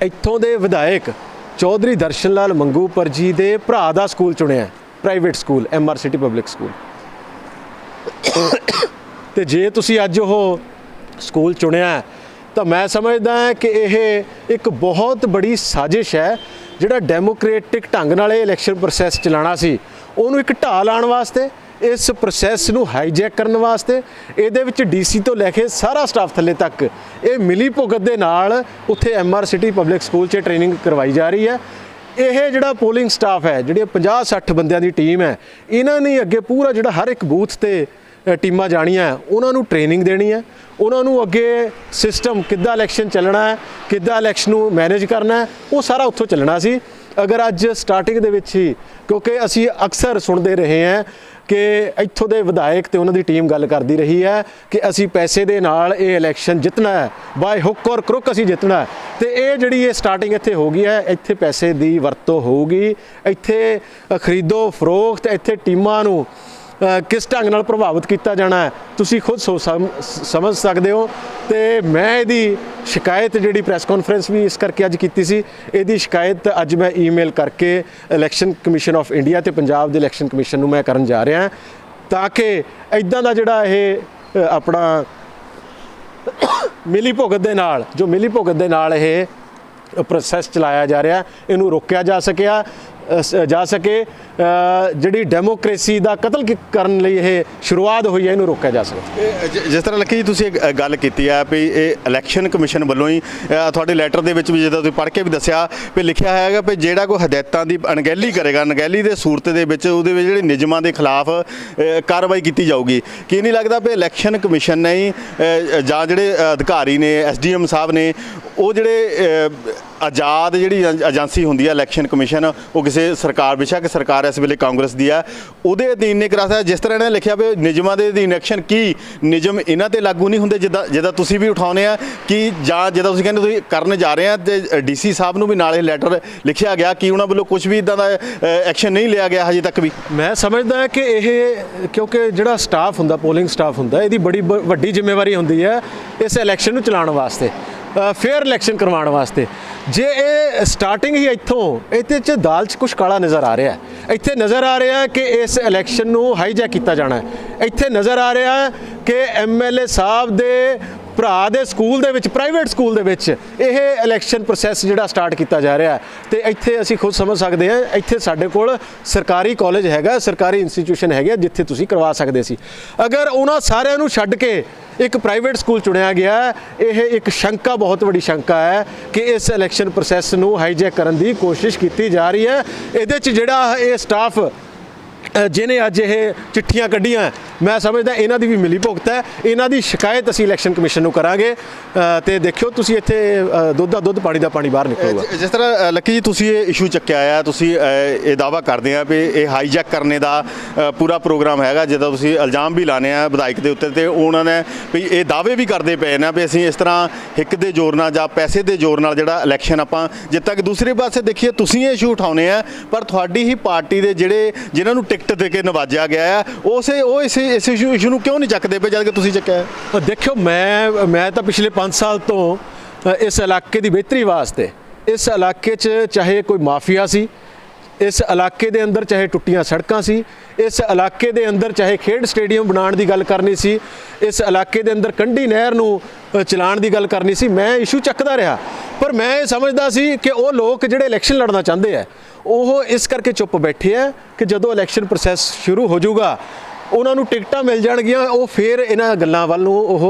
ਇੱਥੋਂ ਦੇ ਵਿਧਾਇਕ ਚੌਧਰੀ ਦਰਸ਼ਨ ਲਾਲ ਮੰਗੂਪੁਰ ਜੀ ਦੇ ਭਰਾ ਦਾ ਸਕੂਲ ਚੁਣਿਆ, private school MR city public school. ਤੇ ਜੇ ਤੁਸੀਂ ਅੱਜ ਉਹ ਸਕੂਲ ਚੁਣਿਆ ਤਾਂ ਮੈਂ ਸਮਝਦਾ ਕਿ ਇਹ ਇੱਕ ਬਹੁਤ ਬੜੀ ਸਾਜ਼ਿਸ਼ ਹੈ। ਜਿਹੜਾ ਡੈਮੋਕ੍ਰੈਟਿਕ ਢੰਗ ਨਾਲ ਇਹ ਇਲੈਕਸ਼ਨ ਪ੍ਰੋਸੈਸ ਚਲਾਉਣਾ ਸੀ, ਉਹਨੂੰ ਇੱਕ ਢਾਹ ਲਾਉਣ ਵਾਸਤੇ, ਇਸ ਪ੍ਰੋਸੈਸ ਨੂੰ ਹਾਈਜੈਕ ਕਰਨ ਵਾਸਤੇ, ਇਹਦੇ ਵਿੱਚ DC ਤੋਂ ਲੈ ਕੇ ਸਾਰਾ ਸਟਾਫ ਥੱਲੇ ਤੱਕ ਇਹ ਮਿਲੀ ਭੁਗਤ ਦੇ ਨਾਲ ਉੱਥੇ MR ਸਿਟੀ ਪਬਲਿਕ ਸਕੂਲ 'ਚ ਟ੍ਰੇਨਿੰਗ ਕਰਵਾਈ ਜਾ ਰਹੀ ਹੈ। ਇਹ ਜਿਹੜਾ ਪੋਲਿੰਗ ਸਟਾਫ ਹੈ, ਜਿਹੜੇ 50-60 ਬੰਦਿਆਂ ਦੀ ਟੀਮ ਹੈ, ਇਹਨਾਂ ਨੇ ਅੱਗੇ ਪੂਰਾ ਜਿਹੜਾ ਹਰ ਇੱਕ ਬੂਥ ਤੇ ਟੀਮਾਂ ਜਾਣੀਆਂ, ਉਹਨਾਂ ਨੂੰ ਟ੍ਰੇਨਿੰਗ ਦੇਣੀ ਹੈ, ਉਹਨਾਂ ਨੂੰ ਅੱਗੇ ਸਿਸਟਮ ਕਿੱਦਾਂ ਇਲੈਕਸ਼ਨ ਚੱਲਣਾ ਹੈ, ਕਿੱਦਾਂ ਇਲੈਕਸ਼ਨ ਨੂੰ ਮੈਨੇਜ ਕਰਨਾ ਹੈ, ਉਹ ਸਾਰਾ ਉੱਥੋਂ ਚੱਲਣਾ ਸੀ। ਅਗਰ ਅੱਜ ਸਟਾਰਟਿੰਗ ਦੇ ਵਿੱਚ ਹੀ, ਕਿਉਂਕਿ ਅਸੀਂ ਅਕਸਰ ਸੁਣਦੇ ਰਹੇ ਹਾਂ ਕਿ ਇੱਥੋਂ ਦੇ ਵਿਧਾਇਕ ਤੇ ਉਹਨਾਂ ਦੀ ਟੀਮ ਗੱਲ ਕਰਦੀ ਰਹੀ ਹੈ ਕਿ ਅਸੀਂ ਪੈਸੇ ਦੇ ਨਾਲ ਇਹ ਇਲੈਕਸ਼ਨ ਜਿੱਤਣਾ ਹੈ, ਬਾਏ ਹੁੱਕ ਔਰ ਕਰੁੱਕ ਅਸੀਂ ਜਿੱਤਣਾ ਹੈ। ਤੇ ਇਹ ਜਿਹੜੀ ਇਹ ਸਟਾਰਟਿੰਗ ਇੱਥੇ ਹੋ ਗਈ ਹੈ, ਇੱਥੇ ਪੈਸੇ ਦੀ ਵਰਤੋਂ ਹੋਊਗੀ, ਇੱਥੇ ਖਰੀਦੋ ਫਰੋਖਤ, ਇੱਥੇ ਟੀਮਾਂ ਨੂੰ ਕਿਸ ਢੰਗ ਨਾਲ ਪ੍ਰਭਾਵਿਤ ਕੀਤਾ ਜਾਣਾ ਹੈ, ਤੁਸੀਂ ਖੁਦ ਸਮਝ ਸਕਦੇ ਹੋ। ਤੇ ਮੈਂ ਇਹਦੀ ਸ਼ਿਕਾਇਤ ਜਿਹੜੀ ਪ੍ਰੈਸ ਕਾਨਫਰੰਸ ਵੀ ਇਸ ਕਰਕੇ ਅੱਜ ਕੀਤੀ ਸੀ, ਇਹਦੀ ਸ਼ਿਕਾਇਤ ਅੱਜ ਮੈਂ ਈਮੇਲ ਕਰਕੇ ਇਲੈਕਸ਼ਨ ਕਮਿਸ਼ਨ ਆਫ ਇੰਡੀਆ ਤੇ ਪੰਜਾਬ ਦੇ ਇਲੈਕਸ਼ਨ ਕਮਿਸ਼ਨ ਨੂੰ ਮੈਂ ਕਰਨ ਜਾ ਰਿਹਾ, ਤਾਂ ਕਿ ਇੱਦਾਂ ਦਾ ਜਿਹੜਾ ਇਹ ਆਪਣਾ ਮਿਲੀ ਭੁਗਤ ਦੇ ਨਾਲ, ਜੋ ਮਿਲੀ ਭੁਗਤ ਦੇ ਨਾਲ ਇਹ ਪ੍ਰੋਸੈਸ ਚਲਾਇਆ ਜਾ ਰਿਹਾ, ਇਹਨੂੰ ਰੋਕਿਆ ਜਾ ਸਕੇ। ਜਿਹੜੀ ਡੈਮੋਕ੍ਰੇਸੀ ਦਾ ਕਤਲ ਕਰਨ ਲਈ ਇਹ ਸ਼ੁਰੂਆਤ ਹੋਈ ਹੈ, ਇਹਨੂੰ ਰੋਕਿਆ ਜਾ ਸਕੇ। ਜਿਸ ਤਰ੍ਹਾਂ ਲੱਕੀ ਜੀ ਤੁਸੀਂ ਇੱਕ ਗੱਲ ਕੀਤੀ ਹੈ ਵੀ ਇਹ ਇਲੈਕਸ਼ਨ ਕਮਿਸ਼ਨ ਵੱਲੋਂ ਹੀ ਤੁਹਾਡੇ ਲੈਟਰ ਦੇ ਵਿੱਚ ਵੀ, ਜਿੱਦਾਂ ਤੁਸੀਂ ਪੜ੍ਹ ਕੇ ਵੀ ਦੱਸਿਆ ਵੀ ਲਿਖਿਆ ਹੈਗਾ ਵੀ ਜਿਹੜਾ ਕੋਈ ਹਦਾਇਤਾਂ ਦੀ ਅਣਗਹਿਲੀ ਕਰੇਗਾ, ਅਣਗਹਿਲੀ ਦੇ ਸੂਰਤ ਦੇ ਵਿੱਚ ਉਹਦੇ ਵਿੱਚ ਜਿਹੜੇ ਨਿਯਮਾਂ ਦੇ ਖਿਲਾਫ ਕਾਰਵਾਈ ਕੀਤੀ ਜਾਊਗੀ। ਕੀ ਨਹੀਂ ਲੱਗਦਾ ਵੀ ਇਲੈਕਸ਼ਨ ਕਮਿਸ਼ਨ ਨੇ ਹੀ ਜਾਂ ਜਿਹੜੇ ਅਧਿਕਾਰੀ ਨੇ, SDM ਸਾਹਿਬ ਨੇ, ਉਹ ਜਿਹੜੇ ਆਜ਼ਾਦ ਜਿਹੜੀ ਏਜੰਸੀ ਹੁੰਦੀ ਹੈ ਇਲੈਕਸ਼ਨ ਕਮਿਸ਼ਨ, ਉਹ ਕਿਸੇ ਸਰਕਾਰ, ਬੇਸ਼ੱਕ ਸਰਕਾਰ ਇਸ ਵੇਲੇ ਕਾਂਗਰਸ ਦੀ ਹੈ, ਉਹਦੇ ਅਧੀਨ ਨੇ ਕਰਾ ਸਕਦਾ। ਜਿਸ ਤਰ੍ਹਾਂ ਇਹਨਾਂ ਨੇ ਲਿਖਿਆ ਵੀ ਨਿਯਮਾਂ ਦੇ ਅਧੀਨ ਐਕਸ਼ਨ, ਕੀ ਨਿਯਮ ਇਹਨਾਂ ਤੇ ਲਾਗੂ ਨਹੀਂ ਹੁੰਦੇ ਜਿੱਦਾਂ ਤੁਸੀਂ ਵੀ ਉਠਾਉਂਦੇ ਆ, ਕਿ ਜਾਂ ਜਿੱਦਾਂ ਤੁਸੀਂ ਕਹਿੰਦੇ ਤੁਸੀਂ ਕਰਨ ਜਾ ਰਹੇ ਆ ਤੇ DC ਸਾਹਿਬ ਨੂੰ ਵੀ ਨਾਲ ਇਹ ਲੈਟਰ ਲਿਖਿਆ ਗਿਆ ਕਿ ਉਹਨਾਂ ਵੱਲੋਂ ਕੁਝ ਵੀ ਇੱਦਾਂ ਦਾ ਐਕਸ਼ਨ ਨਹੀਂ ਲਿਆ ਗਿਆ ਹਜੇ ਤੱਕ ਵੀ? ਮੈਂ ਸਮਝਦਾ ਕਿ ਇਹ, ਕਿਉਂਕਿ ਜਿਹੜਾ ਸਟਾਫ ਹੁੰਦਾ, ਪੋਲਿੰਗ ਸਟਾਫ ਹੁੰਦਾ, ਇਹਦੀ ਬੜੀ ਵੱਡੀ ਜ਼ਿੰਮੇਵਾਰੀ ਹੁੰਦੀ ਹੈ ਇਸ ਇਲੈਕਸ਼ਨ ਨੂੰ ਚਲਾਉਣ ਵਾਸਤੇ, ਫੇਅਰ ਇਲੈਕਸ਼ਨ ਕਰਵਾਉਣ ਵਾਸਤੇ। ਜੇ ਇਹ ਸਟਾਰਟਿੰਗ ਹੀ ਇਹਦੇ 'ਚ ਦਾਲ 'ਚ ਕੁਛ ਕਾਲਾ ਨਜ਼ਰ ਆ ਰਿਹਾ ਹੈ, ਇੱਥੇ ਨਜ਼ਰ ਆ ਰਿਹਾ ਕਿ ਇਸ ਇਲੈਕਸ਼ਨ ਨੂੰ ਹਾਈਜੈਕ ਕੀਤਾ ਜਾਣਾ ਹੈ, ਇੱਥੇ ਨਜ਼ਰ ਆ ਰਿਹਾ ਕਿ MLA ਸਾਹਿਬ ਦੇ ਭਰਾ ਦੇ ਸਕੂਲ ਦੇ ਵਿੱਚ, ਪ੍ਰਾਈਵੇਟ ਸਕੂਲ ਦੇ ਵਿੱਚ ਇਹ ਇਲੈਕਸ਼ਨ ਪ੍ਰੋਸੈਸ ਜਿਹੜਾ ਸਟਾਰਟ ਕੀਤਾ ਜਾ ਰਿਹਾ। ਤੇ ਇੱਥੇ ਅਸੀਂ ਖੁਦ ਸਮਝ ਸਕਦੇ ਹਾਂ, ਇੱਥੇ ਸਾਡੇ ਕੋਲ ਸਰਕਾਰੀ ਕਾਲਜ ਹੈਗਾ, ਸਰਕਾਰੀ ਇੰਸਟੀਟਿਊਸ਼ਨ ਹੈਗੇ ਜਿੱਥੇ ਤੁਸੀਂ ਕਰਵਾ ਸਕਦੇ ਸੀ। ਅਗਰ ਉਹਨਾਂ ਸਾਰਿਆਂ ਨੂੰ ਛੱਡ ਕੇ ਇੱਕ ਪ੍ਰਾਈਵੇਟ ਸਕੂਲ ਚੁਣਿਆ ਗਿਆ, ਇਹ ਇੱਕ ਸ਼ੰਕਾ, ਬਹੁਤ ਵੱਡੀ ਸ਼ੰਕਾ ਹੈ ਕਿ ਇਸ ਇਲੈਕਸ਼ਨ ਪ੍ਰੋਸੈਸ ਨੂੰ ਹਾਈਜੈਕ ਕਰਨ ਦੀ ਕੋਸ਼ਿਸ਼ ਕੀਤੀ ਜਾ ਰਹੀ ਹੈ। ਇਹਦੇ 'ਚ ਜਿਹੜਾ ਇਹ ਸਟਾਫ ਜਿਹਨੇ ਅੱਜ ਇਹ ਚਿੱਠੀਆਂ ਕੱਢੀਆਂ, ਮੈਂ ਸਮਝਦਾ ਇਹਨਾਂ ਦੀ ਵੀ ਮਿਲੀ ਭੁਗਤ ਹੈ। ਇਹਨਾਂ ਦੀ ਸ਼ਿਕਾਇਤ ਅਸੀਂ ਇਲੈਕਸ਼ਨ ਕਮਿਸ਼ਨ ਨੂੰ ਕਰਾਂਗੇ ਤੇ ਦੇਖਿਓ ਤੁਸੀਂ ਇੱਥੇ ਦੁੱਧ ਦਾ ਦੁੱਧ, ਪਾਣੀ ਦਾ ਪਾਣੀ ਬਾਹਰ ਨਿਕਲੂਗਾ। ਜਿਸ ਤਰ੍ਹਾਂ ਲੱਕੀ ਜੀ ਤੁਸੀਂ ਇਹ ਇਸ਼ੂ ਚੱਕਿਆ ਆ, ਤੁਸੀਂ ਇਹ ਦਾਅਵਾ ਕਰਦੇ ਆ ਵੀ ਇਹ ਹਾਈਜੈਕ ਕਰਨੇ ਦਾ ਪੂਰਾ ਪ੍ਰੋਗਰਾਮ ਹੈਗਾ, ਜਿੱਦਾਂ ਤੁਸੀਂ ਇਲਜ਼ਾਮ ਵੀ ਲਾਣੇ ਆ ਵਿਧਾਇਕ ਦੇ ਉੱਤੇ, ਤੇ ਉਹਨਾਂ ਨੇ ਵੀ ਇਹ ਦਾਅਵੇ ਵੀ ਕਰਦੇ ਪਏ ਨੇ ਵੀ ਅਸੀਂ ਇਸ ਤਰ੍ਹਾਂ ਹਿੱਕ ਦੇ ਜ਼ੋਰ ਨਾਲ ਜਾਂ ਪੈਸੇ ਦੇ ਜ਼ੋਰ ਨਾਲ ਜਿਹੜਾ ਇਲੈਕਸ਼ਨ ਆਪਾਂ ਜਿੱਤ ਤੱਕ। ਦੂਸਰੇ ਪਾਸੇ ਦੇਖੀਏ, ਤੁਸੀਂ ਇਹ ਇਸ਼ੂ ਉਠਾਉਣੇ ਆ, ਪਰ ਤੁਹਾਡੀ ਹੀ ਪਾਰਟੀ ਦੇ ਜਿਹੜੇ ਜਿਨ੍ਹਾਂ ਨੂੰ ਟਿਕਟ ਦੇ ਕੇ ਨਵਾਜਿਆ ਗਿਆ ਹੈ, ਉਹ ਇਸ ਇਸ਼ੂ ਨੂੰ ਕਿਉਂ ਨਹੀਂ ਚੱਕਦੇ ਪਏ ਜਦ ਕਿ ਤੁਸੀਂ ਚੱਕਿਆ? ਦੇਖਿਓ, ਮੈਂ ਤਾਂ ਪਿਛਲੇ 5 ਸਾਲ ਤੋਂ ਇਸ ਇਲਾਕੇ ਦੀ ਬਿਹਤਰੀ ਵਾਸਤੇ, ਇਸ ਇਲਾਕੇ 'ਚ ਚਾਹੇ ਕੋਈ ਮਾਫੀਆ ਸੀ, ਇਸ ਇਲਾਕੇ ਦੇ ਅੰਦਰ ਚਾਹੇ ਟੁੱਟੀਆਂ ਸੜਕਾਂ ਸੀ, ਇਸ ਇਲਾਕੇ ਦੇ ਅੰਦਰ ਚਾਹੇ ਖੇਡ ਸਟੇਡੀਅਮ ਬਣਾਉਣ ਦੀ ਗੱਲ ਕਰਨੀ ਸੀ, ਇਸ ਇਲਾਕੇ ਦੇ ਅੰਦਰ ਕੰਢੀ ਨਹਿਰ ਨੂੰ ਚਲਾਉਣ ਦੀ ਗੱਲ ਕਰਨੀ ਸੀ, ਮੈਂ ਇਸ਼ੂ ਚੱਕਦਾ ਰਿਹਾ। ਪਰ ਮੈਂ ਇਹ ਸਮਝਦਾ ਸੀ ਕਿ ਉਹ ਲੋਕ ਜਿਹੜੇ ਇਲੈਕਸ਼ਨ ਲੜਨਾ ਚਾਹੁੰਦੇ ਆ, ਉਹ ਇਸ ਕਰਕੇ ਚੁੱਪ ਬੈਠੇ ਆ ਕਿ ਜਦੋਂ ਇਲੈਕਸ਼ਨ ਪ੍ਰੋਸੈਸ ਸ਼ੁਰੂ ਹੋ ਜਾਊਗਾ, ਉਹਨਾਂ ਨੂੰ ਟਿਕਟਾਂ ਮਿਲ ਜਾਣਗੀਆਂ, ਉਹ ਫਿਰ ਇਹਨਾਂ ਗੱਲਾਂ ਵੱਲ ਨੂੰ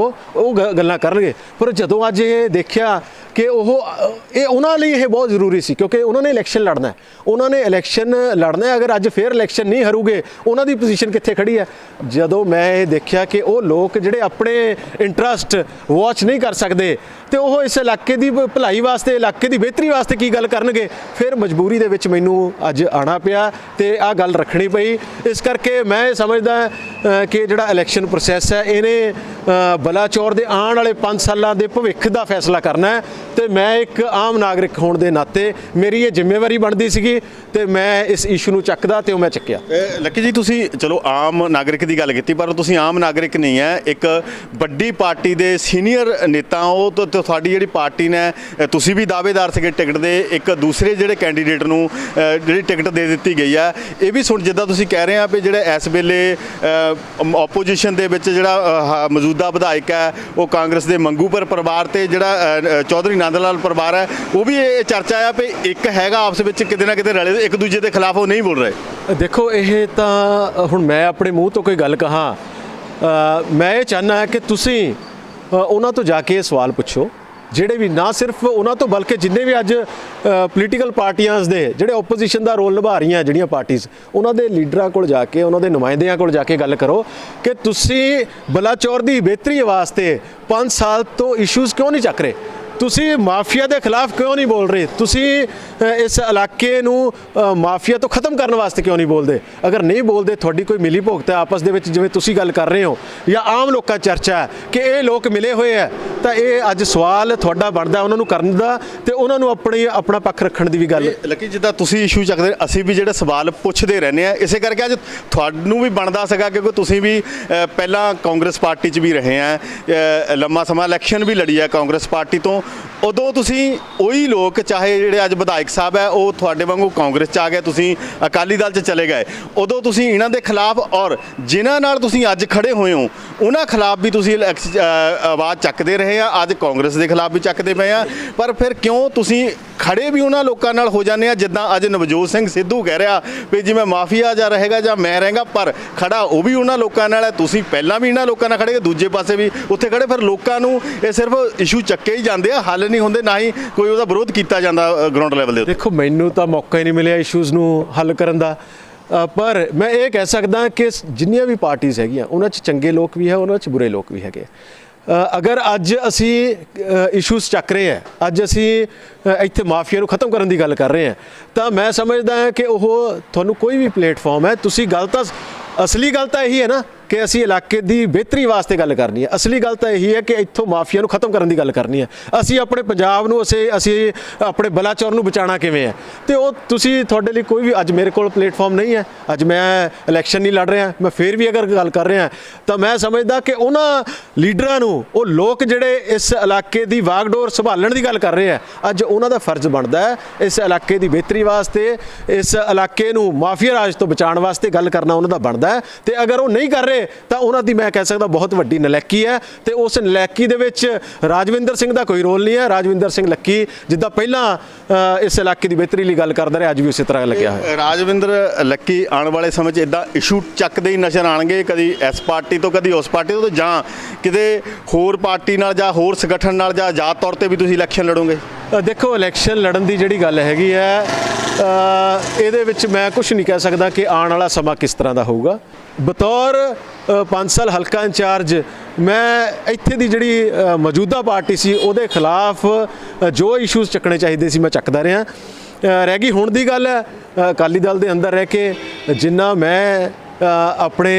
ਉਹ ਗੱਲਾਂ ਕਰਨਗੇ। ਪਰ ਜਦੋਂ ਅੱਜ ਇਹ ਦੇਖਿਆ ਕਿ ਉਹਨਾਂ ਲਈ ਇਹ ਬਹੁਤ ਜ਼ਰੂਰੀ ਸੀ, ਕਿਉਂਕਿ ਉਹਨਾਂ ਨੇ ਇਲੈਕਸ਼ਨ ਲੜਨਾ ਹੈ, ਉਹਨਾਂ ਨੇ ਇਲੈਕਸ਼ਨ ਲੜਨਾ ਹੈ। ਅਗਰ ਅੱਜ ਫਿਰ ਇਲੈਕਸ਼ਨ ਨਹੀਂ ਹਾਰੂਗੇ, ਉਹਨਾਂ ਦੀ ਪੋਜੀਸ਼ਨ ਕਿੱਥੇ ਖੜੀ ਹੈ? ਜਦੋਂ ਮੈਂ ਇਹ ਦੇਖਿਆ ਕਿ ਉਹ ਲੋਕ ਜਿਹੜੇ ਆਪਣੇ ਇੰਟਰਸਟ ਵਾਚ ਨਹੀਂ ਕਰ ਸਕਦੇ, ਤੇ ਉਹ ਇਸ ਇਲਾਕੇ ਦੀ ਭਲਾਈ ਵਾਸਤੇ, ਇਲਾਕੇ ਦੀ ਬਿਹਤਰੀ ਵਾਸਤੇ ਕੀ ਗੱਲ ਕਰਨਗੇ। ਫਿਰ ਮਜਬੂਰੀ ਦੇ ਵਿੱਚ ਮੈਨੂੰ ਅੱਜ ਆਉਣਾ ਪਿਆ ਤੇ ਆਹ ਗੱਲ ਰੱਖਣੀ ਪਈ। ਇਸ ਕਰਕੇ ਮੈਂ ਇਹ ਸਮਝਦਾ ਕਿ ਜਿਹੜਾ ਇਲੈਕਸ਼ਨ ਪ੍ਰੋਸੈਸ ਹੈ ਇਹਨੇ ਬਲਾਚੌਰ ਦੇ ਆਉਣ ਵਾਲੇ 5 ਸਾਲਾਂ ਦੇ ਭਵਿੱਖ ਦਾ ਫੈਸਲਾ ਕਰਨਾ ਹੈ ਤੇ ਮੈਂ ਇੱਕ ਆਮ ਨਾਗਰਿਕ ਹੋਣ ਦੇ ਨਾਤੇ ਮੇਰੀ ਇਹ ਜ਼ਿੰਮੇਵਾਰੀ ਬਣਦੀ ਸੀਗੀ ਤੇ ਮੈਂ ਇਸ ਇਸ਼ੂ ਨੂੰ ਚੱਕਦਾ ਤੇ ਉਹ ਮੈਂ ਚੱਕਿਆ। ਲੱਕੀ ਜੀ, ਤੁਸੀਂ ਚਲੋ ਆਮ ਨਾਗਰਿਕ ਦੀ ਗੱਲ ਕੀਤੀ, ਪਰ ਤੁਸੀਂ ਆਮ ਨਾਗਰਿਕ ਨਹੀਂ ਹੈ, ਇੱਕ ਵੱਡੀ ਪਾਰਟੀ ਦੇ ਸੀਨੀਅਰ ਨੇਤਾ ਹੋ। ਤੁਹਾਡੀ ਜਿਹੜੀ ਪਾਰਟੀ ਨੇ, ਤੁਸੀਂ ਵੀ ਦਾਅਵੇਦਾਰ ਸੀਗੇ ਟਿਕਟ ਦੇ, ਇੱਕ ਦੂਸਰੇ ਜਿਹੜੇ ਕੈਂਡੀਡੇਟ ਨੂੰ ਜਿਹੜੀ ਟਿਕਟ ਦੇ ਦਿੱਤੀ ਗਈ ਹੈ। ਇਹ ਵੀ ਸੁਣ, ਜਿੱਦਾਂ ਤੁਸੀਂ ਕਹਿ ਰਹੇ ਆ ਵੀ ਜਿਹੜੇ ਇਸ ਵੇਲੇ ਆਪੋਜੀਸ਼ਨ ਦੇ ਵਿੱਚ ਜਿਹੜਾ ਮੌਜੂਦਾ ਵਿਧਾਇਕ ਹੈ ਉਹ ਕਾਂਗਰਸ ਦੇ ਮੰਗੂਪੁਰ ਪਰਿਵਾਰ ਤੇ ਜਿਹੜਾ ਚੌਧਰੀ ਨੰਦ ਲਾਲ ਪਰਿਵਾਰ ਹੈ, ਉਹ ਵੀ ਇਹ ਚਰਚਾ ਆ ਵੀ ਇੱਕ ਹੈਗਾ ਆਪਸ ਵਿੱਚ ਕਿਤੇ ਨਾ ਕਿਤੇ ਰਲੇ, ਇੱਕ ਦੂਜੇ ਦੇ ਖਿਲਾਫ ਉਹ ਨਹੀਂ ਬੋਲ ਰਹੇ। ਦੇਖੋ, ਇਹ ਤਾਂ ਹੁਣ ਮੈਂ ਆਪਣੇ ਮੂੰਹ ਤੋਂ ਕੋਈ ਗੱਲ ਕਹਾਂ, ਮੈਂ ਇਹ ਚਾਹੁੰਦਾ ਕਿ ਤੁਸੀਂ ਉਹਨਾਂ ਤੋਂ ਜਾ ਕੇ ਇਹ ਸਵਾਲ ਪੁੱਛੋ, ਜਿਹੜੇ ਵੀ, ਨਾ ਸਿਰਫ ਉਹਨਾਂ ਤੋਂ ਬਲਕਿ ਜਿੰਨੇ ਵੀ ਅੱਜ ਪੋਲੀਟੀਕਲ ਪਾਰਟੀਆਂ ਦੇ ਜਿਹੜੇ ਓਪੋਜੀਸ਼ਨ ਦਾ ਰੋਲ ਨਿਭਾ ਰਹੀਆਂ ਜਿਹੜੀਆਂ ਪਾਰਟੀਆਂ, ਉਹਨਾਂ ਦੇ ਲੀਡਰਾਂ ਕੋਲ ਜਾ ਕੇ, ਉਹਨਾਂ ਦੇ ਨੁਮਾਇੰਦਿਆਂ ਕੋਲ ਜਾ ਕੇ ਗੱਲ ਕਰੋ ਕਿ ਤੁਸੀਂ ਬਲਾਚੌਰ ਦੀ ਬਿਹਤਰੀ ਵਾਸਤੇ 5 ਸਾਲ ਤੋਂ ਇਸ਼ੂਜ਼ ਕਿਉਂ ਨਹੀਂ ਚੱਕ ਰਹੇ, ਤੁਸੀਂ ਮਾਫੀਆ ਦੇ ਖਿਲਾਫ ਕਿਉਂ ਨਹੀਂ ਬੋਲ ਰਹੇ, ਤੁਸੀਂ ਇਸ ਇਲਾਕੇ ਨੂੰ ਮਾਫੀਆ ਤੋਂ ਖਤਮ ਕਰਨ ਵਾਸਤੇ ਕਿਉਂ ਨਹੀਂ ਬੋਲਦੇ। ਅਗਰ ਨਹੀਂ ਬੋਲਦੇ, ਤੁਹਾਡੀ ਕੋਈ ਮਿਲੀ ਭੁਗਤ ਹੈ ਆਪਸ ਦੇ ਵਿੱਚ, ਜਿਵੇਂ ਤੁਸੀਂ ਗੱਲ ਕਰ ਰਹੇ ਹੋ, ਜਾਂ ਆਮ ਲੋਕਾਂ ਚਰਚਾ ਹੈ ਕਿ ਇਹ ਲੋਕ ਮਿਲੇ ਹੋਏ ਹੈ, ਤਾਂ ਇਹ ਅੱਜ ਸਵਾਲ ਤੁਹਾਡਾ ਬਣਦਾ ਉਹਨਾਂ ਨੂੰ ਕਰਨ ਦਾ ਤੇ ਉਹਨਾਂ ਨੂੰ ਆਪਣਾ ਪੱਖ ਰੱਖਣ ਦੀ ਵੀ ਗੱਲ। ਲੱਕੀ, ਜਿੱਦਾਂ ਤੁਸੀਂ ਇਸ਼ੂ ਚੱਕਦੇ, ਅਸੀਂ ਵੀ ਜਿਹੜੇ ਸਵਾਲ ਪੁੱਛਦੇ ਰਹਿੰਦੇ ਆ, ਇਸੇ ਕਰਕੇ ਅੱਜ ਤੁਹਾਨੂੰ ਵੀ ਬਣਦਾ ਸੀਗਾ ਕਿਉਂਕਿ ਤੁਸੀਂ ਵੀ ਪਹਿਲਾਂ ਕਾਂਗਰਸ ਪਾਰਟੀ 'ਚ ਵੀ ਰਹੇ ਆ, ਲੰਮਾ ਸਮਾਂ ਇਲੈਕਸ਼ਨ ਵੀ ਲੜੀ ਹੈ ਕਾਂਗਰਸ ਪਾਰਟੀ ਤੋਂ। ਉਦੋਂ ਤੁਸੀਂ ਉਹੀ ਲੋਕ, ਚਾਹੇ ਜਿਹੜੇ ਅੱਜ ਵਿਧਾਇਕ ਸਾਹਿਬ ਹੈ ਉਹ ਤੁਹਾਡੇ ਵਾਂਗੂ ਕਾਂਗਰਸ 'ਚ ਆ ਗਏ, ਤੁਸੀਂ ਅਕਾਲੀ ਦਲ 'ਚ ਚਲੇ ਗਏ, ਉਦੋਂ ਤੁਸੀਂ ਇਹਨਾਂ ਦੇ ਖਿਲਾਫ ਔਰ ਜਿਨ੍ਹਾਂ ਨਾਲ ਤੁਸੀਂ ਅੱਜ ਖੜੇ ਹੋਏ ਹੋ ਉਹਨਾਂ ਖਿਲਾਫ ਵੀ ਤੁਸੀਂ ਆਵਾਜ਼ ਚੱਕਦੇ ਰਹੇ ਆ, ਅੱਜ ਕਾਂਗਰਸ ਦੇ ਖਿਲਾਫ ਵੀ ਚੱਕਦੇ ਪਏ ਆ। ਪਰ ਫਿਰ ਕਿਉਂ ਤੁਸੀਂ ਖੜੇ ਵੀ ਉਹਨਾਂ ਲੋਕਾਂ ਨਾਲ ਹੋ ਜਾਂਦੇ ਆ, ਜਿੱਦਾਂ ਅੱਜ ਨਵਜੋਤ ਸਿੰਘ ਸਿੱਧੂ ਕਹਿ ਰਿਹਾ ਵੀ ਜਿਵੇਂ ਮਾਫੀਆ ਜਾਂ ਰਹੇਗਾ ਜਾਂ ਮੈਂ ਰਹੇਗਾ, ਪਰ ਖੜਾ ਉਹ ਵੀ ਉਹਨਾਂ ਲੋਕਾਂ ਨਾਲ ਹੈ। ਤੁਸੀਂ ਪਹਿਲਾਂ ਵੀ ਇਹਨਾਂ ਲੋਕਾਂ ਨਾਲ ਖੜੇ, ਦੂਜੇ ਪਾਸੇ ਵੀ ਉੱਥੇ ਖੜੇ, ਫਿਰ ਲੋਕਾਂ ਨੂੰ ਇਹ ਸਿਰਫ ਇਸ਼ੂ ਚੱਕੇ ਹੀ ਜਾਂਦੇ ਆ, ਹੱਲ ਨਹੀਂ ਹੁੰਦੇ, ਨਾ ਹੀ ਕੋਈ ਉਹਦਾ ਵਿਰੋਧ ਕੀਤਾ ਜਾਂਦਾ ਗਰਾਊਂਡ ਲੈਵਲ ਦੇ ਉੱਤੇ। ਦੇਖੋ, ਮੈਨੂੰ ਤਾਂ ਮੌਕਾ ਹੀ ਨਹੀਂ ਮਿਲਿਆ ਇਸ਼ੂਜ਼ ਨੂੰ ਹੱਲ ਕਰਨ ਦਾ, ਪਰ ਮੈਂ ਇਹ ਕਹਿ ਸਕਦਾ ਕਿ ਜਿੰਨੀਆਂ ਵੀ ਪਾਰਟੀਆਂ ਹੈਗੀਆਂ ਉਹਨਾਂ 'ਚ ਚੰਗੇ ਲੋਕ ਵੀ ਹੈ, ਉਹਨਾਂ 'ਚ ਬੁਰੇ ਲੋਕ ਵੀ ਹੈਗੇ। ਅਗਰ ਅੱਜ ਅਸੀਂ ਇਸ਼ੂਜ਼ ਚੱਕ ਰਹੇ ਹਾਂ, ਅੱਜ ਅਸੀਂ ਇੱਥੇ ਮਾਫੀਆ ਨੂੰ ਖਤਮ ਕਰਨ ਦੀ ਗੱਲ ਕਰ ਰਹੇ ਹਾਂ, ਤਾਂ ਮੈਂ ਸਮਝਦਾ ਹਾਂ ਕਿ ਉਹ ਤੁਹਾਨੂੰ ਕੋਈ ਵੀ ਪਲੇਟਫਾਰਮ ਹੈ, ਤੁਸੀਂ ਗੱਲ ਤਾਂ, ਅਸਲੀ ਗੱਲ ਤਾਂ ਇਹੀ ਹੈ ਨਾ ਕਿ ਅਸੀਂ ਇਲਾਕੇ ਦੀ ਬਿਹਤਰੀ ਵਾਸਤੇ ਗੱਲ ਕਰਨੀ ਹੈ। ਅਸਲੀ ਗੱਲ ਤਾਂ ਇਹੀ ਹੈ ਕਿ ਇੱਥੋਂ ਮਾਫੀਆ ਨੂੰ ਖਤਮ ਕਰਨ ਦੀ ਗੱਲ ਕਰਨੀ ਹੈ। ਅਸੀਂ ਆਪਣੇ ਪੰਜਾਬ ਨੂੰ, ਅਸੀਂ ਆਪਣੇ ਬਲਾਚੌਰ ਨੂੰ ਬਚਾਉਣਾ ਕਿਵੇਂ ਹੈ, ਤੇ ਉਹ ਤੁਸੀਂ, ਤੁਹਾਡੇ ਲਈ ਕੋਈ ਵੀ ਅੱਜ ਮੇਰੇ ਕੋਲ ਪਲੇਟਫਾਰਮ ਨਹੀਂ ਹੈ। ਅੱਜ ਮੈਂ ਇਲੈਕਸ਼ਨ ਨਹੀਂ ਲੜ ਰਿਹਾ, ਮੈਂ ਫਿਰ ਵੀ ਅਗਰ ਗੱਲ ਕਰ ਰਿਹਾ ਤਾਂ ਮੈਂ ਸਮਝਦਾ ਕਿ ਉਹਨਾਂ ਲੀਡਰਾਂ ਨੂੰ, ਉਹ ਲੋਕ ਜਿਹੜੇ ਇਸ ਇਲਾਕੇ ਦੀ ਵਾਗਡੋਰ ਸੰਭਾਲਣ ਦੀ ਗੱਲ ਕਰ ਰਹੇ ਆ, ਅੱਜ ਉਹਨਾਂ ਦਾ ਫਰਜ਼ ਬਣਦਾ ਹੈ ਇਸ ਇਲਾਕੇ ਦੀ ਬਿਹਤਰੀ ਵਾਸਤੇ, ਇਸ ਇਲਾਕੇ ਨੂੰ ਮਾਫੀਆ ਰਾਜ ਤੋਂ ਬਚਾਉਣ ਵਾਸਤੇ ਗੱਲ ਕਰਨਾ ਉਹਨਾਂ ਦਾ ਬਣਦਾ ਹੈ। ਤੇ ਅਗਰ ਉਹ ਨਹੀਂ ਕਰ ਰਹੇ ਤਾਂ ਉਹਨਾਂ ਦੀ, ਮੈਂ ਕਹਿ ਸਕਦਾ, ਬਹੁਤ ਵੱਡੀ ਨਲਾਇਕੀ ਹੈ ਤੇ ਉਸ ਨਲਾਇਕੀ ਦੇ ਵਿੱਚ ਰਾਜਵਿੰਦਰ ਸਿੰਘ ਦਾ ਕੋਈ ਰੋਲ ਨਹੀਂ ਹੈ। ਰਾਜਵਿੰਦਰ ਸਿੰਘ ਲੱਕੀ ਜਿੱਦਾਂ ਪਹਿਲਾਂ ਇਸ ਇਲਾਕੇ ਦੀ ਬਿਹਤਰੀ ਲਈ ਗੱਲ ਕਰਦਾ ਰਿਹਾ, ਅੱਜ ਵੀ ਉਸੇ ਤਰ੍ਹਾਂ ਲੱਗਿਆ ਹੋਇਆ। ਰਾਜਵਿੰਦਰ ਲੱਕੀ ਆਉਣ ਵਾਲੇ ਸਮੇਂ 'ਚ ਇਦਾਂ ਇਸ਼ੂ ਚੱਕਦੇ ਹੀ ਨਜ਼ਰ ਆਉਣਗੇ, ਕਦੀ ਇਸ ਪਾਰਟੀ ਤੋਂ ਕਦੀ ਉਸ ਪਾਰਟੀ ਤੋਂ, ਜਾਂ ਕਿਤੇ ਹੋਰ ਪਾਰਟੀ ਨਾਲ ਜਾਂ ਹੋਰ ਸੰਗਠਨ ਨਾਲ, ਜਾਂ ਆਜ਼ਾਦ ਤੌਰ ਤੇ ਵੀ ਤੁਸੀਂ ਇਲੈਕਸ਼ਨ ਲੜੋਗੇ? ਦੇਖੋ, ਇਲੈਕਸ਼ਨ ਲੜਨ ਦੀ ਜਿਹੜੀ ਗੱਲ ਹੈਗੀ ਹੈ, ਇਹਦੇ ਵਿੱਚ ਮੈਂ ਕੁਝ ਨਹੀਂ ਕਹਿ ਸਕਦਾ ਕਿ ਆਉਣ ਵਾਲਾ ਸਮਾਂ ਕਿਸ ਤਰ੍ਹਾਂ ਦਾ ਹੋਊਗਾ। ਬਤੌਰ 5 ਸਾਲ ਹਲਕਾ ਇੰਚਾਰਜ, ਮੈਂ ਇੱਥੇ ਦੀ ਜਿਹੜੀ ਮੌਜੂਦਾ ਪਾਰਟੀ ਸੀ ਉਹਦੇ ਖਿਲਾਫ ਜੋ ਇਸ਼ੂਜ਼ ਚੱਕਣੇ ਚਾਹੀਦੇ ਸੀ ਮੈਂ ਚੱਕਦਾ ਰਿਹਾ। ਰਹਿ ਗਈ ਹੁਣ ਦੀ ਗੱਲ, ਅਕਾਲੀ ਦਲ ਦੇ ਅੰਦਰ ਰਹਿ ਕੇ ਜਿੰਨਾ ਮੈਂ ਆਪਣੇ,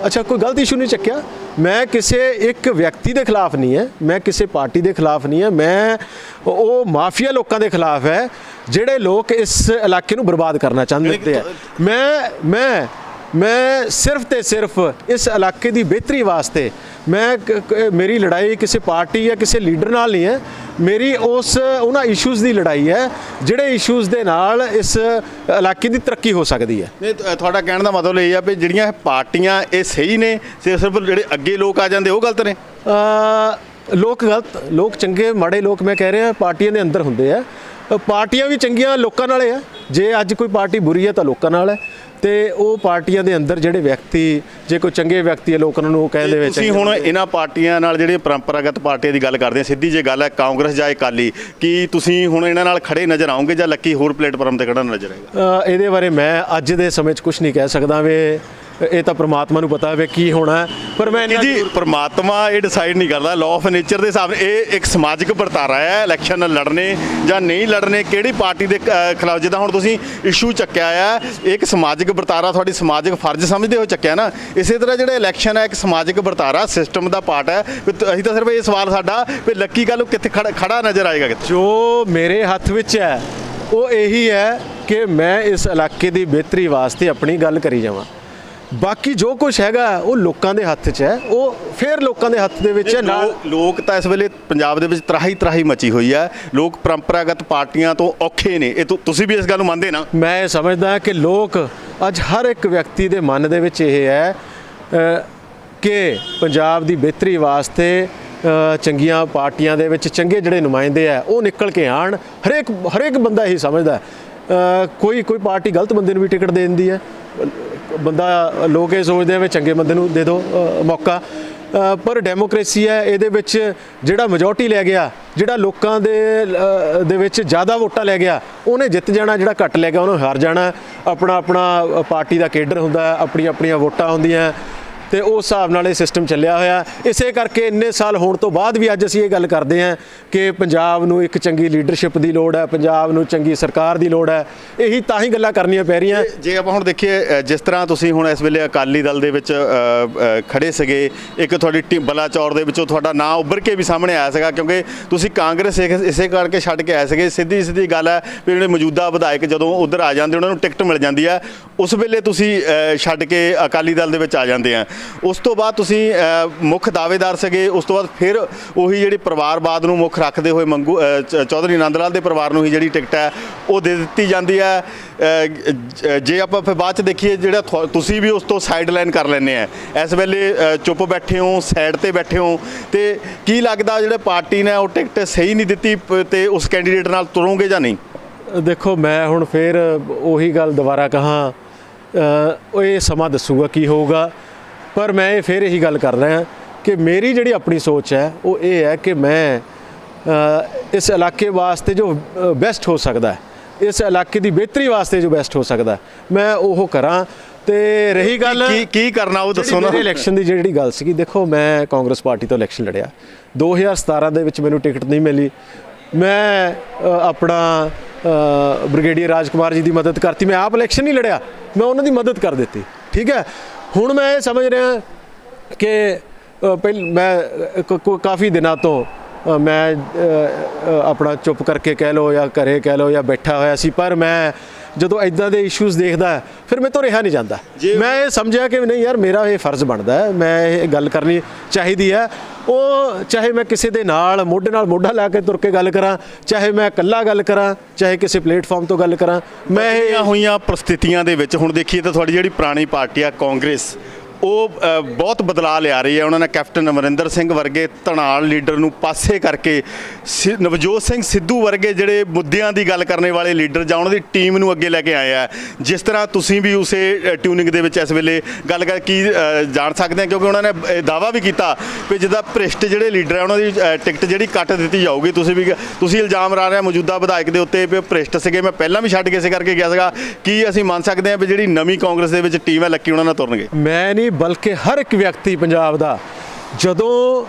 ਅੱਛਾ, ਕੋਈ ਗਲਤ ਇਸ਼ੂ ਨਹੀਂ ਚੱਕਿਆ, ਮੈਂ ਕਿਸੇ ਇੱਕ ਵਿਅਕਤੀ ਦੇ ਖਿਲਾਫ ਨਹੀਂ ਹੈ, ਮੈਂ ਕਿਸੇ ਪਾਰਟੀ ਦੇ ਖਿਲਾਫ ਨਹੀਂ ਹੈ, ਮੈਂ ਉਹ ਮਾਫੀਆ ਲੋਕਾਂ ਦੇ ਖਿਲਾਫ ਹੈ ਜਿਹੜੇ ਲੋਕ ਇਸ ਇਲਾਕੇ ਨੂੰ ਬਰਬਾਦ ਕਰਨਾ ਚਾਹੁੰਦੇ ਆ। ਮੈਂ ਸਿਰਫ ਤੇ ਸਿਰਫ ਇਸ ਇਲਾਕੇ ਦੀ ਬਿਹਤਰੀ ਵਾਸਤੇ, ਮੇਰੀ ਲੜਾਈ ਕਿਸੇ ਪਾਰਟੀ ਜਾਂ ਕਿਸੇ ਲੀਡਰ ਨਾਲ ਨਹੀਂ ਹੈ, ਮੇਰੀ ਉਹਨਾਂ ਇਸ਼ੂਜ਼ ਦੀ ਲੜਾਈ ਹੈ ਜਿਹੜੇ ਇਸ਼ੂਜ਼ ਦੇ ਨਾਲ ਇਸ ਇਲਾਕੇ ਦੀ ਤਰੱਕੀ ਹੋ ਸਕਦੀ ਹੈ। ਨਹੀਂ, ਤੁਹਾਡਾ ਕਹਿਣ ਦਾ ਮਤਲਬ ਇਹ ਆ ਵੀ ਜਿਹੜੀਆਂ ਪਾਰਟੀਆਂ ਇਹ ਸਹੀ ਨੇ, ਸਿਰਫ ਜਿਹੜੇ ਅੱਗੇ ਲੋਕ ਆ ਜਾਂਦੇ ਉਹ ਗਲਤ ਨੇ? ਲੋਕ ਗਲਤ, ਲੋਕ ਚੰਗੇ ਮਾੜੇ ਲੋਕ, ਮੈਂ ਕਹਿ ਰਿਹਾ, ਪਾਰਟੀਆਂ ਦੇ ਅੰਦਰ ਹੁੰਦੇ ਆ। ਪਾਰਟੀਆਂ ਵੀ ਚੰਗੀਆਂ ਲੋਕਾਂ ਨਾਲ ਹੈ, ਜੇ ਅੱਜ ਕੋਈ ਪਾਰਟੀ ਬੁਰੀ ਹੈ ਤਾਂ ਲੋਕਾਂ ਨਾਲ ਹੈ, ਤੇ ਉਹ ਪਾਰਟੀਆਂ ਦੇ ਅੰਦਰ ਜਿਹੜੇ ਵਿਅਕਤੀ, ਜੇ ਕੋਈ ਚੰਗੇ ਵਿਅਕਤੀ ਹੈ ਲੋਕਾਂ ਨੂੰ ਕਹਿੰਦੇ ਵਿੱਚ। ਤੁਸੀਂ ਹੁਣ ਇਹਨਾਂ ਪਾਰਟੀਆਂ ਨਾਲ, ਜਿਹੜੇ ਪਰੰਪਰਾਗਤ ਪਾਰਟੀਆਂ ਦੀ ਗੱਲ ਕਰਦੇ ਆ, ਸਿੱਧੀ ਜੇ ਗੱਲ ਹੈ ਕਾਂਗਰਸ ਜਾਂ ਅਕਾਲੀ, ਕੀ ਤੁਸੀਂ ਹੁਣ ਇਹਨਾਂ ਨਾਲ ਖੜੇ ਨਜ਼ਰ ਆਓਗੇ ਜਾਂ ਲੱਕੀ ਹੋਰ ਪਲੇਟਫਾਰਮ ਤੇ ਖੜਾ ਨਜ਼ਰ ਆਏਗਾ? ਇਹਦੇ ਬਾਰੇ ਮੈਂ ਅੱਜ ਦੇ ਸਮੇਂ 'ਚ ਕੁਝ ਨਹੀਂ ਕਹਿ ਸਕਦਾ ਵੀ ਇਹ ਤਾਂ ਪ੍ਰਮਾਤਮਾ ਨੂੰ ਪਤਾ ਹੋਵੇ ਕੀ ਹੋਣਾ ਹੈ। ਪਰ ਮੈਂ ਕਿ ਜੀ ਪਰਮਾਤਮਾ ਇਹ ਡਿਸਾਈਡ ਨਹੀਂ ਕਰਦਾ, ਲਾਅ ਆਫ ਨੇਚਰ ਦੇ ਹਿਸਾਬ ਨਾਲ ਇਹ ਇੱਕ ਸਮਾਜਿਕ ਵਰਤਾਰਾ ਹੈ। ਇਲੈਕਸ਼ਨ ਲੜਨੇ ਜਾਂ ਨਹੀਂ ਲੜਨੇ, ਕਿਹੜੀ ਪਾਰਟੀ ਦੇ ਖਿਲਾਫ, ਜਿੱਦਾਂ ਹੁਣ ਤੁਸੀਂ ਇਸ਼ੂ ਚੱਕਿਆ ਆ, ਇਹ ਇੱਕ ਸਮਾਜਿਕ ਵਰਤਾਰਾ, ਤੁਹਾਡੀ ਸਮਾਜਿਕ ਫਰਜ਼ ਸਮਝਦੇ ਹੋ ਚੱਕਿਆ ਨਾ। ਇਸੇ ਤਰ੍ਹਾਂ ਜਿਹੜਾ ਇਲੈਕਸ਼ਨ ਹੈ ਇੱਕ ਸਮਾਜਿਕ ਵਰਤਾਰਾ, ਸਿਸਟਮ ਦਾ ਪਾਰਟ ਹੈ। ਅਸੀਂ ਤਾਂ ਸਿਰਫ ਇਹ ਸਵਾਲ ਸਾਡਾ ਵੀ ਲੱਕੀ ਕੱਲ੍ਹ ਨੂੰ ਕਿੱਥੇ ਖੜਾ ਨਜ਼ਰ ਆਏਗਾ ਕਿਤੇ। ਜੋ ਮੇਰੇ ਹੱਥ ਵਿੱਚ ਹੈ ਉਹ ਇਹੀ ਹੈ ਕਿ ਮੈਂ ਇਸ ਇਲਾਕੇ ਦੀ ਬਿਹਤਰੀ ਵਾਸਤੇ ਆਪਣੀ ਗੱਲ ਕਰੀ ਜਾਵਾਂ। ਬਾਕੀ ਜੋ ਕੁਝ ਹੈਗਾ ਉਹ ਲੋਕਾਂ ਦੇ ਹੱਥ 'ਚ ਹੈ, ਉਹ ਫਿਰ ਲੋਕਾਂ ਦੇ ਹੱਥ ਦੇ ਵਿੱਚ ਹੈ। ਨਾਲ ਲੋਕ ਤਾਂ ਇਸ ਵੇਲੇ ਪੰਜਾਬ ਦੇ ਵਿੱਚ ਤਰਾਹੀ ਮਚੀ ਹੋਈ ਹੈ। ਲੋਕ ਪਰੰਪਰਾਗਤ ਪਾਰਟੀਆਂ ਤੋਂ ਔਖੇ ਨੇ, ਇਹ ਤੁਸੀਂ ਵੀ ਇਸ ਗੱਲ ਨੂੰ ਮੰਨਦੇ ਨਾ? ਮੈਂ ਇਹ ਸਮਝਦਾ ਕਿ ਲੋਕ ਅੱਜ ਹਰ ਇੱਕ ਵਿਅਕਤੀ ਦੇ ਮਨ ਦੇ ਵਿੱਚ ਇਹ ਹੈ ਕਿ ਪੰਜਾਬ ਦੀ ਬਿਹਤਰੀ ਵਾਸਤੇ ਚੰਗੀਆਂ ਪਾਰਟੀਆਂ ਦੇ ਵਿੱਚ ਚੰਗੇ ਜਿਹੜੇ ਨੁਮਾਇੰਦੇ ਆ ਉਹ ਨਿਕਲ ਕੇ ਆਉਣ। ਹਰੇਕ ਬੰਦਾ ਇਹੀ ਸਮਝਦਾ। ਕੋਈ ਪਾਰਟੀ ਗਲਤ ਬੰਦੇ ਨੂੰ ਵੀ ਟਿਕਟ ਦੇ ਦਿੰਦੀ ਹੈ। ਲੋਕ ਇਹ ਸੋਚਦੇ ਆ ਵੀ ਚੰਗੇ ਬੰਦੇ ਨੂੰ ਦੇ ਦਿਓ ਮੌਕਾ, ਪਰ ਡੈਮੋਕ੍ਰੇਸੀ ਹੈ, ਇਹਦੇ ਵਿੱਚ ਜਿਹੜਾ ਮੈਜੋਰਟੀ ਲੈ ਗਿਆ, ਜਿਹੜਾ ਲੋਕਾਂ ਦੇ ਵਿੱਚ ਜ਼ਿਆਦਾ ਵੋਟਾਂ ਲੈ ਗਿਆ ਉਹਨੇ ਜਿੱਤ ਜਾਣਾ, ਜਿਹੜਾ ਘੱਟ ਲੈ ਗਿਆ ਉਹਨੂੰ ਹਾਰ ਜਾਣਾ। ਆਪਣਾ ਪਾਰਟੀ ਦਾ ਕੇਡਰ ਹੁੰਦਾ, ਆਪਣੀਆਂ ਵੋਟਾਂ ਹੁੰਦੀਆਂ, ਤੇ ਉਸ ਹਿਸਾਬ ਨਾਲ ਇਹ ਸਿਸਟਮ ਚੱਲਿਆ ਹੋਇਆ। ਇਸੇ ਕਰਕੇ ਇੰਨੇ ਸਾਲ ਹੋਣ ਤੋਂ ਬਾਅਦ ਵੀ ਅੱਜ ਅਸੀਂ ਇਹ ਗੱਲ ਕਰਦੇ ਹਾਂ ਕਿ ਪੰਜਾਬ ਨੂੰ ਇੱਕ ਚੰਗੀ ਲੀਡਰਸ਼ਿਪ ਦੀ ਲੋੜ ਹੈ, ਪੰਜਾਬ ਨੂੰ ਚੰਗੀ ਸਰਕਾਰ ਦੀ ਲੋੜ ਹੈ। ਇਹੀ ਤਾਂ ਹੀ ਗੱਲਾਂ ਕਰਨੀਆਂ ਪੈ ਰਹੀਆਂ। ਜੇ ਆਪਾਂ ਹੁਣ ਦੇਖੀਏ, ਜਿਸ ਤਰ੍ਹਾਂ ਤੁਸੀਂ ਹੁਣ ਇਸ ਵੇਲੇ ਅਕਾਲੀ ਦਲ ਦੇ ਵਿੱਚ ਖੜੇ ਸੀਗੇ, ਇੱਕ ਤੁਹਾਡੀ ਟੀਮ ਬਲਾਚੌਰ ਦੇ ਵਿੱਚੋਂ ਤੁਹਾਡਾ ਨਾਂ ਉੱਭਰ ਕੇ ਵੀ ਸਾਹਮਣੇ ਆਇਆ ਸੀਗਾ, ਕਿਉਂਕਿ ਤੁਸੀਂ ਕਾਂਗਰਸ ਇਸੇ ਕਰਕੇ ਛੱਡ ਕੇ ਆਏ ਸੀਗੇ। ਸਿੱਧੀ ਗੱਲ ਹੈ ਵੀ ਜਿਹੜੇ ਮੌਜੂਦਾ ਵਿਧਾਇਕ ਜਦੋਂ ਉੱਧਰ ਆ ਜਾਂਦੇ ਉਹਨਾਂ ਨੂੰ ਟਿਕਟ ਮਿਲ ਜਾਂਦੀ ਹੈ, ਉਸ ਵੇਲੇ ਤੁਸੀਂ ਛੱਡ ਕੇ ਅਕਾਲੀ ਦਲ ਦੇ ਵਿੱਚ ਆ ਜਾਂਦੇ ਆ। ਉਸ ਤੋਂ ਬਾਅਦ ਤੁਸੀਂ ਮੁੱਖ ਦਾਅਵੇਦਾਰ ਸੀਗੇ। ਉਸ ਤੋਂ ਬਾਅਦ ਫਿਰ ਉਹੀ ਜਿਹੜੀ ਪਰਿਵਾਰਵਾਦ ਨੂੰ ਮੁੱਖ ਰੱਖਦੇ ਹੋਏ ਚੌਧਰੀ ਨੰਦ ਲਾਲ ਦੇ ਪਰਿਵਾਰ ਨੂੰ ਹੀ ਜਿਹੜੀ ਟਿਕਟ ਹੈ ਉਹ ਦੇ ਦਿੱਤੀ ਜਾਂਦੀ ਹੈ। ਜੇ ਆਪਾਂ ਫਿਰ ਬਾਅਦ 'ਚ ਦੇਖੀਏ, ਜਿਹੜਾ ਤੁਸੀਂ ਵੀ ਉਸ ਤੋਂ ਸਾਈਡ ਲਾਈਨ ਕਰ ਲੈਂਦੇ ਆ, ਇਸ ਵੇਲੇ ਚੁੱਪ ਬੈਠੇ ਹੋ, ਸਾਈਡ 'ਤੇ ਬੈਠੇ ਹੋ, ਤੇ ਕੀ ਲੱਗਦਾ ਜਿਹੜੇ ਪਾਰਟੀ ਨੇ ਉਹ ਟਿਕਟ ਸਹੀ ਨਹੀਂ ਦਿੱਤੀ ਤੇ ਉਸ ਕੈਂਡੀਡੇਟ ਨਾਲ ਤੁਰੋਗੇ ਜਾਂ ਨਹੀਂ? ਦੇਖੋ, ਮੈਂ ਹੁਣ ਫਿਰ ਉਹੀ ਗੱਲ ਦੁਬਾਰਾ ਕਹਾਂ, ਇਹ ਸਮਾਂ ਦੱਸੂਗਾ ਕੀ ਹੋਊਗਾ, ਪਰ ਮੈਂ ਇਹ ਫਿਰ ਇਹੀ ਗੱਲ ਕਰ ਰਿਹਾ ਕਿ ਮੇਰੀ ਜਿਹੜੀ ਆਪਣੀ ਸੋਚ ਹੈ ਉਹ ਇਹ ਹੈ ਕਿ ਮੈਂ ਇਸ ਇਲਾਕੇ ਵਾਸਤੇ ਜੋ ਬੈਸਟ ਹੋ ਸਕਦਾ ਹੈ, ਇਸ ਇਲਾਕੇ ਦੀ ਬਿਹਤਰੀ ਵਾਸਤੇ ਜੋ ਬੈਸਟ ਹੋ ਸਕਦਾ ਮੈਂ ਉਹ ਕਰਾਂ। ਤੇ ਰਹੀ ਗੱਲ ਕੀ ਕਰਨਾ ਉਹ ਦੱਸੋ ਨਾ। ਇਲੈਕਸ਼ਨ ਦੀ ਜਿਹੜੀ ਗੱਲ ਸੀਗੀ, ਦੇਖੋ ਮੈਂ ਕਾਂਗਰਸ ਪਾਰਟੀ ਤੋਂ ਇਲੈਕਸ਼ਨ ਲੜਿਆ 2017 ਦੇ ਵਿੱਚ, ਮੈਨੂੰ ਟਿਕਟ ਨਹੀਂ ਮਿਲੀ। ਮੈਂ ਆਪਣਾ ਬ੍ਰਿਗੇਡੀਅਰ ਰਾਜਕੁਮਾਰ ਜੀ ਦੀ ਮਦਦ ਕਰਤੀ, ਮੈਂ ਆਪ ਇਲੈਕਸ਼ਨ ਨਹੀਂ ਲੜਿਆ, ਮੈਂ ਉਹਨਾਂ ਦੀ ਮਦਦ ਕਰ ਦਿੱਤੀ, ਠੀਕ ਹੈ। ਹੁਣ ਮੈਂ ਇਹ ਸਮਝ ਰਿਹਾ ਕਿ ਮੈਂ ਕਾਫੀ ਦਿਨਾਂ ਤੋਂ ਮੈਂ ਆਪਣਾ ਚੁੱਪ ਕਰਕੇ ਕਹਿ ਲਓ ਜਾਂ ਘਰੇ ਕਹਿ ਲਓ ਜਾਂ ਬੈਠਾ ਹੋਇਆ ਸੀ, ਪਰ ਮੈਂ ਜਦੋਂ ਇੱਦਾਂ ਦੇ ਇਸ਼ੂਜ਼ ਦੇਖਦਾ ਫਿਰ ਮੇਰੇ ਤੋਂ ਰਿਹਾ ਨਹੀਂ ਜਾਂਦਾ। ਮੈਂ ਇਹ ਸਮਝਿਆ ਕਿ ਨਹੀਂ ਯਾਰ, ਮੇਰਾ ਇਹ ਫਰਜ਼ ਬਣਦਾ ਹੈ, ਮੈਂ ਇਹ ਗੱਲ ਕਰਨੀ ਚਾਹੀਦੀ ਹੈ। ਉਹ ਚਾਹੇ ਮੈਂ ਕਿਸੇ ਦੇ ਨਾਲ ਮੋਢਾ ਲਾ ਕੇ ਤੁਰ ਕੇ ਗੱਲ ਕਰਾਂ, ਚਾਹੇ ਮੈਂ ਇਕੱਲਾ ਗੱਲ ਕਰਾਂ, ਚਾਹੇ ਕਿਸੇ ਪਲੇਟਫਾਰਮ ਤੋਂ ਗੱਲ ਕਰਾਂ। ਮੈਂ ਇਹ ਹੋਈਆਂ ਪ੍ਰਸਥਿਤੀਆਂ ਦੇ ਵਿੱਚ ਹੁਣ ਦੇਖੀਏ ਤਾਂ ਤੁਹਾਡੀ ਜਿਹੜੀ ਪੁਰਾਣੀ ਪਾਰਟੀ ਆ ਕਾਂਗਰਸ, ਉਹ ਬਹੁਤ ਬਦਲਾਅ ਲਿਆ ਰਹੀ ਹੈ। ਉਹਨਾਂ ਨੇ ਕੈਪਟਨ ਅਮਰਿੰਦਰ ਸਿੰਘ ਵਰਗੇ ਧਨਾਲ ਲੀਡਰ ਨੂੰ ਪਾਸੇ ਕਰਕੇ ਨਵਜੋਤ ਸਿੰਘ ਸਿੱਧੂ ਵਰਗੇ ਜਿਹੜੇ ਮੁੱਦਿਆਂ ਦੀ ਗੱਲ ਕਰਨ ਵਾਲੇ ਲੀਡਰ ਜਾਂ ਉਹਨਾਂ ਦੀ ਟੀਮ ਨੂੰ ਅੱਗੇ ਲੈ ਕੇ ਆਏ ਆ। ਜਿਸ ਤਰ੍ਹਾਂ ਤੁਸੀਂ ਵੀ ਉਸੇ ਟਿਊਨਿੰਗ ਦੇ ਵਿੱਚ ਇਸ ਵੇਲੇ ਗੱਲ ਕਰ ਕੀ ਜਾਣ ਸਕਦੇ ਆ, ਕਿਉਂਕਿ ਉਹਨਾਂ ਨੇ ਦਾਅਵਾ ਵੀ ਕੀਤਾ ਕਿ ਜਿੱਦਾਂ ਭ੍ਰਿਸ਼ਟ ਜਿਹੜੇ ਲੀਡਰ ਆ ਉਹਨਾਂ ਦੀ ਟਿਕਟ ਜਿਹੜੀ ਕੱਟ ਦਿੱਤੀ ਜਾਊਗੀ। ਤੁਸੀਂ ਇਲਜ਼ਾਮ ਲਾ ਰਹੇ ਮੌਜੂਦਾ ਵਿਧਾਇਕ ਦੇ ਉੱਤੇ ਵੀ ਭ੍ਰਿਸ਼ਟ ਸੀਗੇ, ਮੈਂ ਪਹਿਲਾਂ ਵੀ ਛੱਡ ਕੇ ਇਸੇ ਕਰਕੇ ਗਿਆ ਸੀਗਾ। ਕੀ ਅਸੀਂ ਮੰਨ ਸਕਦੇ ਹਾਂ ਵੀ ਜਿਹੜੀ ਨਵੀਂ ਕਾਂਗਰਸ ਦੇ ਵਿੱਚ ਟੀਮ ਹੈ ਲੱਕੀ ਉਹਨਾਂ ਨਾਲ ਤੁਰਨਗੇ? ਮੈਂ ਨਹੀਂ, ਬਲਕਿ ਹਰ ਇੱਕ ਵਿਅਕਤੀ ਪੰਜਾਬ ਦਾ ਜਦੋਂ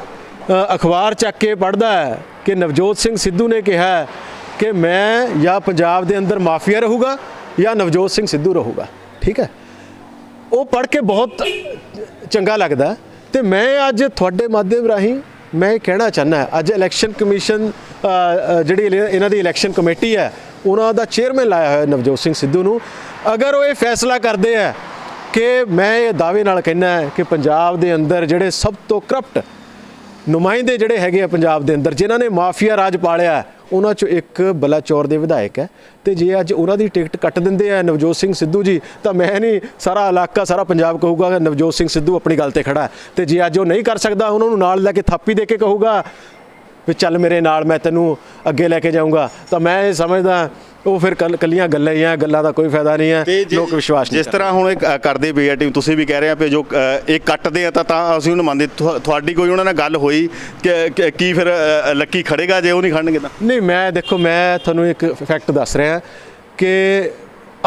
ਅਖਬਾਰ ਚੱਕ ਕੇ ਪੜ੍ਹਦਾ ਹੈ ਕਿ ਨਵਜੋਤ ਸਿੰਘ ਸਿੱਧੂ ਨੇ ਕਿਹਾ ਕਿ ਮੈਂ ਜਾਂ ਪੰਜਾਬ ਦੇ ਅੰਦਰ ਮਾਫੀਆ ਰਹੂਗਾ ਜਾਂ ਨਵਜੋਤ ਸਿੰਘ ਸਿੱਧੂ ਰਹੂਗਾ, ਠੀਕ ਹੈ, ਉਹ ਪੜ੍ਹ ਕੇ ਬਹੁਤ ਚੰਗਾ ਲੱਗਦਾ। ਤੇ ਮੈਂ ਅੱਜ ਤੁਹਾਡੇ ਮਾਧਿਅਮ ਰਾਹੀਂ ਮੈਂ ਇਹ ਕਹਿਣਾ ਚਾਹੁੰਦਾ, ਅੱਜ ਇਲੈਕਸ਼ਨ ਕਮਿਸ਼ਨ ਜਿਹੜੀ ਇਹਨਾਂ ਦੀ ਇਲੈਕਸ਼ਨ ਕਮੇਟੀ ਹੈ ਉਹਨਾਂ ਦਾ ਚੇਅਰਮੈਨ ਲਾਇਆ ਹੋਇਆ ਨਵਜੋਤ ਸਿੰਘ ਸਿੱਧੂ ਨੂੰ, ਅਗਰ ਉਹ ਇਹ ਫੈਸਲਾ ਕਰਦੇ ਹੈ ਕਿ ਮੈਂ ਇਹ ਦਾਅਵੇ ਨਾਲ ਕਹਿੰਦਾ ਕਿ ਪੰਜਾਬ ਦੇ ਅੰਦਰ ਜਿਹੜੇ ਸਭ ਤੋਂ ਕਰਪਟ ਨੁਮਾਇੰਦੇ ਜਿਹੜੇ ਹੈਗੇ ਆ ਪੰਜਾਬ ਦੇ ਅੰਦਰ, ਜਿਨ੍ਹਾਂ ਨੇ ਮਾਫੀਆ ਰਾਜ ਪਾਲਿਆ, ਉਹਨਾਂ 'ਚੋਂ ਇੱਕ ਬਲਾਚੌਰ ਦੇ ਵਿਧਾਇਕ ਹੈ, ਤੇ ਜੇ ਅੱਜ ਉਹਨਾਂ ਦੀ ਟਿਕਟ ਕੱਟ ਦਿੰਦੇ ਆ ਨਵਜੋਤ ਸਿੰਘ ਸਿੱਧੂ ਜੀ, ਤਾਂ ਮੈਂ ਨਹੀਂ, ਸਾਰਾ ਇਲਾਕਾ ਸਾਰਾ ਪੰਜਾਬ ਕਹੂਗਾ ਕਿ ਨਵਜੋਤ ਸਿੰਘ ਸਿੱਧੂ ਆਪਣੀ ਗੱਲ 'ਤੇ ਖੜਾ। ਤੇ ਜੇ ਅੱਜ ਉਹ ਨਹੀਂ ਕਰ ਸਕਦਾ, ਉਹਨਾਂ ਨੂੰ ਨਾਲ ਲੈ ਕੇ ਥਾਪੀ ਦੇ ਕੇ ਕਹੂਗਾ ਵੀ ਚੱਲ ਮੇਰੇ ਨਾਲ, ਮੈਂ ਤੈਨੂੰ ਅੱਗੇ ਲੈ ਕੇ ਜਾਊਂਗਾ, ਤਾਂ ਮੈਂ ਇਹ ਸਮਝਦਾ ਉਹ ਫਿਰ ਕੱਲੀਆਂ ਗੱਲਾਂ ਹੀ ਆ, ਗੱਲਾਂ ਦਾ ਕੋਈ ਫਾਇਦਾ ਨਹੀਂ ਹੈ, ਲੋਕ ਵਿਸ਼ਵਾਸ ਨਹੀਂ। ਜਿਸ ਤਰ੍ਹਾਂ ਹੁਣ ਇਹ ਕਰਦੇ ਪਈ ਆ ਟੀਮ, ਤੁਸੀਂ ਵੀ ਕਹਿ ਰਹੇ ਆ ਵੀ ਜੋ ਇਹ ਕੱਟਦੇ ਆ ਤਾਂ ਅਸੀਂ ਉਹਨੂੰ ਮੰਨਦੇ। ਤੁਹਾਡੀ ਕੋਈ ਉਹਨਾਂ ਨਾਲ ਗੱਲ ਹੋਈ ਕਿ ਕੀ ਫਿਰ ਲੱਕੀ ਖੜੇਗਾ ਜੇ ਉਹ ਨਹੀਂ ਖੜਨਗੇ ਤਾਂ? ਨਹੀਂ, ਮੈਂ ਦੇਖੋ, ਮੈਂ ਤੁਹਾਨੂੰ ਇੱਕ ਫੈਕਟ ਦੱਸ ਰਿਹਾ ਕਿ